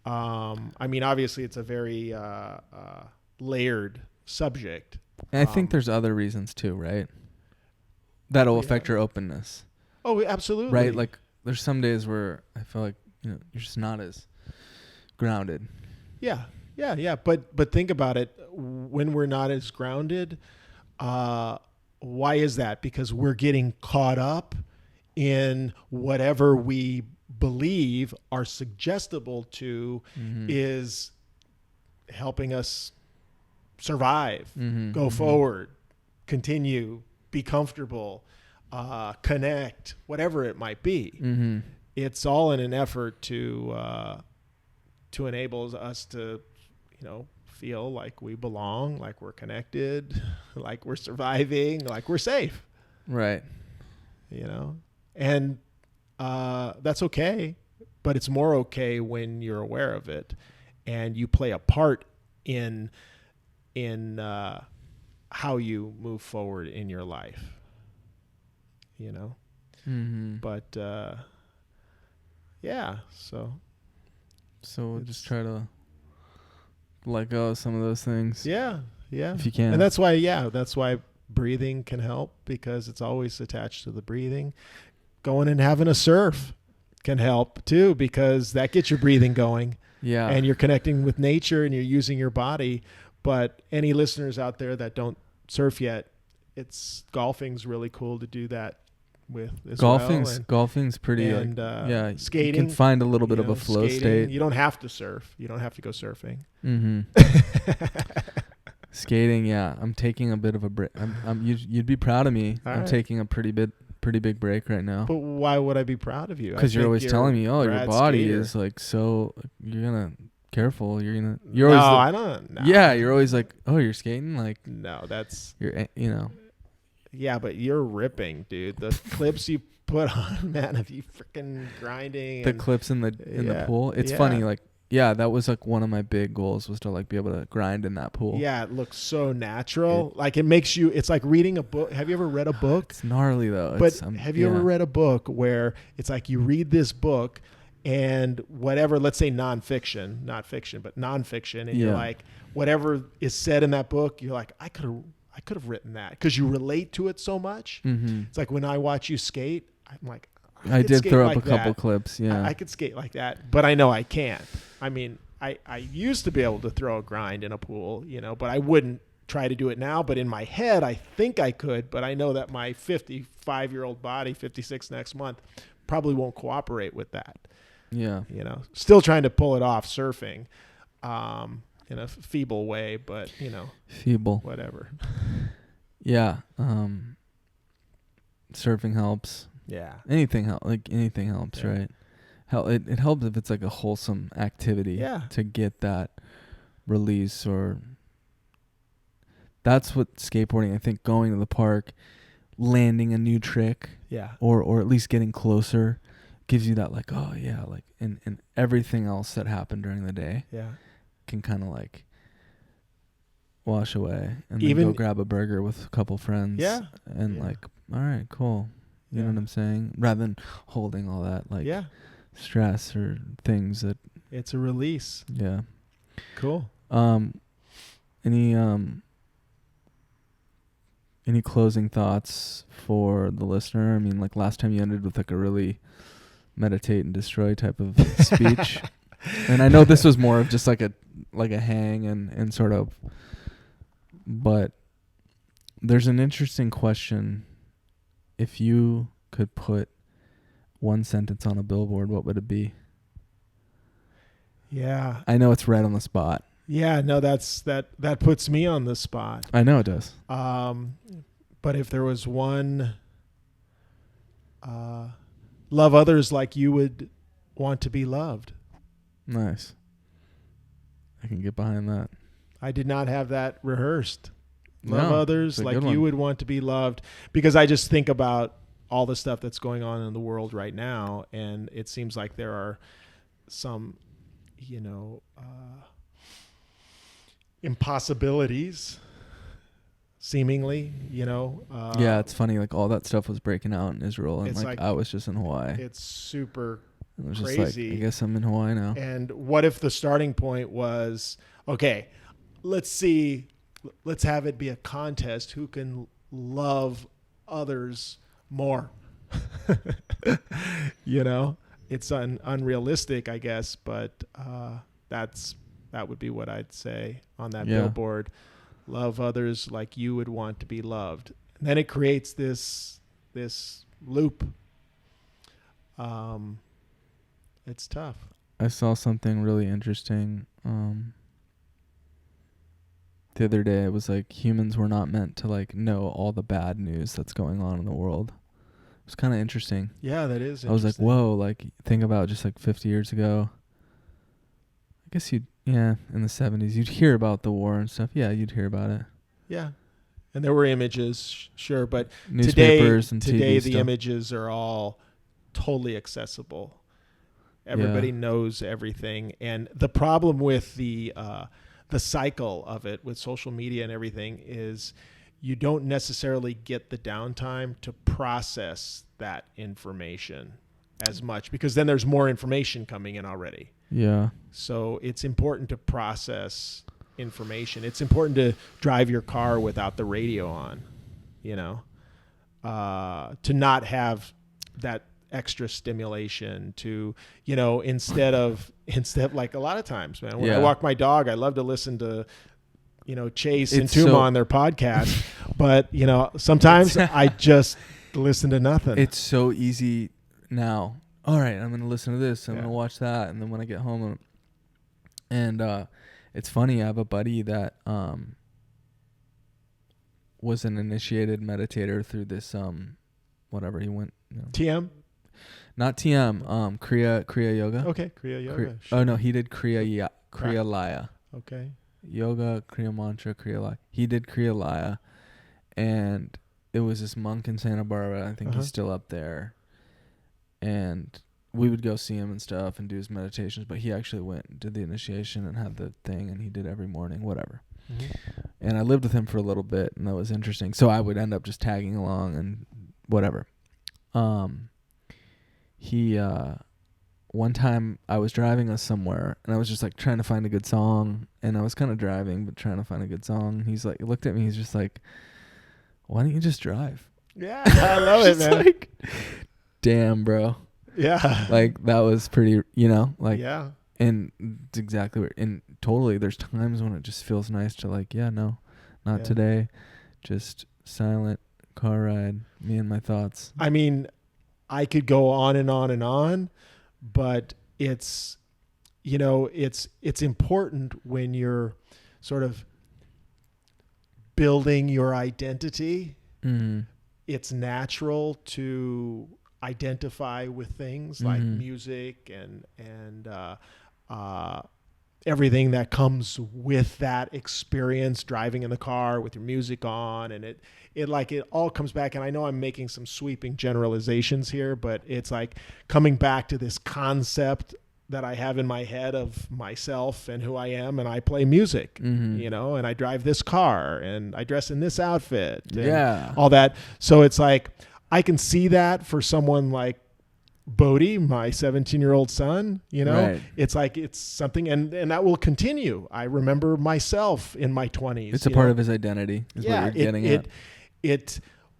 obviously it's a very layered subject. And I think there's other reasons too, right? That'll affect your openness. Oh, absolutely. Right? Like there's some days where I feel like, you're just not as grounded. Yeah. But think about it. When we're not as grounded, why is that? Because we're getting caught up in whatever we believe are suggestible to is helping us survive, go forward, continue, be comfortable, connect, whatever it might be. It's all in an effort to enable us to, feel like we belong, like we're connected, like we're surviving, like we're safe. Right. And that's okay, but it's more okay when you're aware of it and you play a part in how you move forward in your life, but so we'll just try to let go of some of those things. Yeah. If you can. And that's why breathing can help, because it's always attached to the breathing. Going and having a surf can help too, because that gets your breathing going. Yeah. And you're connecting with nature and you're using your body. But any listeners out there that don't surf yet, golfing's really cool to do that with as golfing's pretty, skating. You can find a little bit of a flow state. You don't have to surf. You don't have to go surfing. Skating, I'm taking a bit of a break. You'd be proud of me. All I'm right. taking a pretty big break right now. But why would I be proud of you? Because you're always telling me, your body is like, so you're gonna careful. You're always. No, I don't. No. Yeah, you're always like, oh, you're skating, like. No, that's. You're. Yeah, but you're ripping, dude. The clips you put on, man, if you freaking grinding. The clips in the pool. It's funny, like. Yeah, that was like one of my big goals, was to like be able to grind in that pool. Yeah, it looks so natural. Like it makes you, it's like reading a book. Have you ever read a book? It's gnarly though. But have you ever read a book where it's like you read this book and whatever, let's say nonfiction, not fiction, but nonfiction. And you're like, whatever is said in that book, you're like, I could have written that, because you relate to it so much. It's like when I watch you skate, I'm like, I did throw up a couple clips. Yeah, I could skate like that, but I know I can't. I mean, I used to be able to throw a grind in a pool, but I wouldn't try to do it now. But in my head, I think I could, but I know that my 55-year-old body, 56 next month, probably won't cooperate with that. Yeah. Still trying to pull it off surfing, in a feeble way, but feeble, whatever. Yeah. Surfing helps. Yeah. Anything helps, right? It helps if it's like a wholesome activity to get that release, or that's what skateboarding, I think, going to the park, landing a new trick, or at least getting closer, gives you that like, oh yeah, like and everything else that happened during the day can kind of like wash away, and then go grab a burger with a couple friends and like, all right, cool. You know what I'm saying? Rather than holding all that like stress or things that. It's a release. Yeah. Cool. Any closing thoughts for the listener? I mean, like last time you ended with like a really meditate and destroy type of speech. And I know this was more of just like a hang and sort of, but there's an interesting question. If you could put one sentence on a billboard, what would it be? Yeah. I know it's right on the spot. Yeah, no, that puts me on the spot. I know it does. But if there was one, love others like you would want to be loved. Nice. I can get behind that. I did not have that rehearsed. Love No, others it's a like good you one. would want to be loved, because I just think about all the stuff that's going on in the world right now, and it seems like there are some, impossibilities, seemingly. Yeah, it's funny. Like all that stuff was breaking out in Israel, and it's like I was just in Hawaii. it's super It was just crazy. like, I guess I'm in Hawaii now. And what if the starting point was, okay, let's have it be a contest who can love others more. It's unrealistic, I guess, but that would be what I'd say on that billboard. Love others like you would want to be loved. And then it creates this loop. It's tough. I saw something really interesting the other day. It was like humans were not meant to like know all the bad news that's going on in the world. It was kind of interesting. Yeah, that is interesting. I was like, whoa, like think about just like 50 years ago. I guess in the 70s, you'd hear about the war and stuff. Yeah, you'd hear about it. Yeah. And there were images, sure, but Newspapers and today TV the stuff. images are all totally accessible. Everybody knows everything. And the problem with the cycle of it with social media and everything is you don't necessarily get the downtime to process that information as much, because then there's more information coming in already. Yeah. So it's important to process information. It's important to drive your car without the radio on, to not have that extra stimulation, to, instead of like a lot of times, man, when I walk my dog, I love to listen to, Chase and Tuma on their podcast, but sometimes I just listen to nothing. It's so easy now. All right, I'm going to listen to this. I'm going to watch that. And then when I get home, it's funny. I have a buddy that was an initiated meditator through this, whatever he went. TM? Not TM, Kriya Yoga. Okay, Kriya Yoga. Sure. Oh, no, he did Kriya Laya. Okay. Yoga, Kriya Mantra, Kriya Laya. He did Kriya Laya. And it was this monk in Santa Barbara. I think he's still up there. And we would go see him and stuff and do his meditations, but he actually went and did the initiation and had the thing, and he did every morning, whatever. Mm-hmm. And I lived with him for a little bit, and that was interesting. So I would end up just tagging along and whatever. He one time I was driving us somewhere, and I was just like trying to find a good song, and I was kind of driving but trying to find a good song. He's like, he looked at me, he's just like, why don't you just drive? Yeah, I love it, man. Like, damn, bro. Yeah. Like that was pretty, like, yeah. And it's exactly what, and totally there's times when it just feels nice to like, not today, just silent car ride, me and my thoughts. I mean, I could go on and on and on, but it's important when you're sort of building your identity. Mm-hmm. It's natural to identify with things like music and everything that comes with that experience, driving in the car with your music on, and it all comes back. And I know I'm making some sweeping generalizations here, but it's like coming back to this concept that I have in my head of myself and who I am, and I play music, and I drive this car and I dress in this outfit, and all that. So it's like I can see that for someone like Bodhi, my 17-year-old son, Right. It's like it's something, and that will continue. I remember myself in my 20s. It's a part of his identity, is what you're getting at.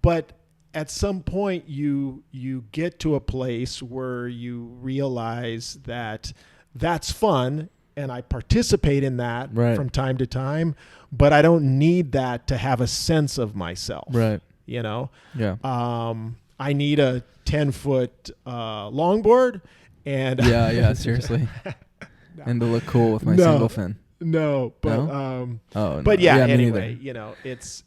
But at some point you get to a place where you realize that that's fun, and I participate in that from time to time, but I don't need that to have a sense of myself. Right. Yeah. I need a 10-foot longboard, and seriously. And to look cool with my single fin. No, but Oh, no. but yeah, me anyway, neither. you know, it's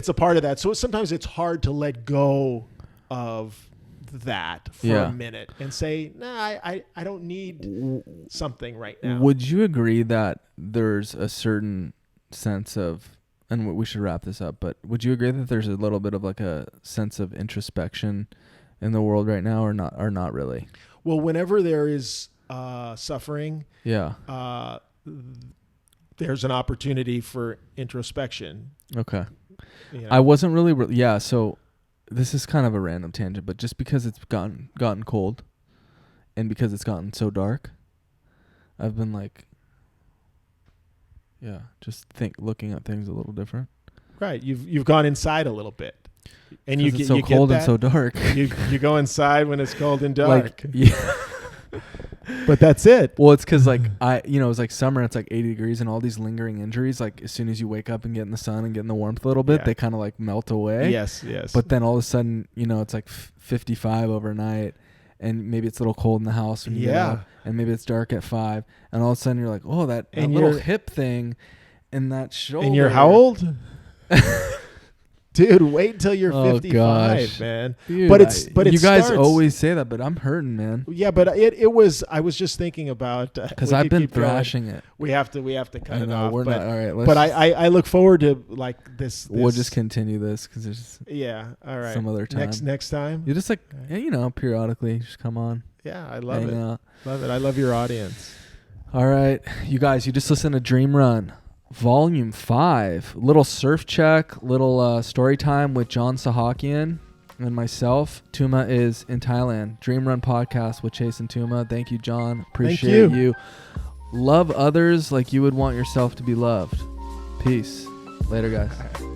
a part of that. So sometimes it's hard to let go of that for a minute and say, nah, I don't need something right now. Would you agree that there's a certain sense of, and we should wrap this up, but would you agree that there's a little bit of like a sense of introspection in the world right now, or not really? Well, whenever there is suffering, there's an opportunity for introspection. Okay. You know? I wasn't really, so this is kind of a random tangent, but just because it's gotten cold and because it's gotten so dark, I've been like, looking at things a little different. Right. You've gone inside a little bit. And you it's get so you cold get and so dark. you go inside when it's cold and dark. Like, yeah. But that's it. Well, it's because like it was like summer. And it's like 80 degrees, and all these lingering injuries. Like as soon as you wake up and get in the sun and get in the warmth a little bit, they kind of like melt away. Yes. But then all of a sudden, it's like 55 overnight, and maybe it's a little cold in the house when you get up, and maybe it's dark at 5, and all of a sudden you're like, oh, that little hip thing, and that shoulder. And you're how old? Dude, wait till you're 55, gosh. man. Dude, but you guys starts, always say that, but I'm hurting, man. Yeah, but it was. I was just thinking about because I've been thrashing it. We have to cut it off. We're not all right. But I look forward to like this. We'll just continue this because there's all right. some other time. Next time. You just like periodically just come on. Yeah, I love it. Out. Love it. I love your audience. All right, you guys. You just listen to Dreamrun. Volume 5, little surf check, little story time with John Sahakian and myself. Tuma is in Thailand. Dreamrun podcast with Chase and Tuma. Thank you, John. Appreciate you. Love others like you would want yourself to be loved. Peace. Later, guys.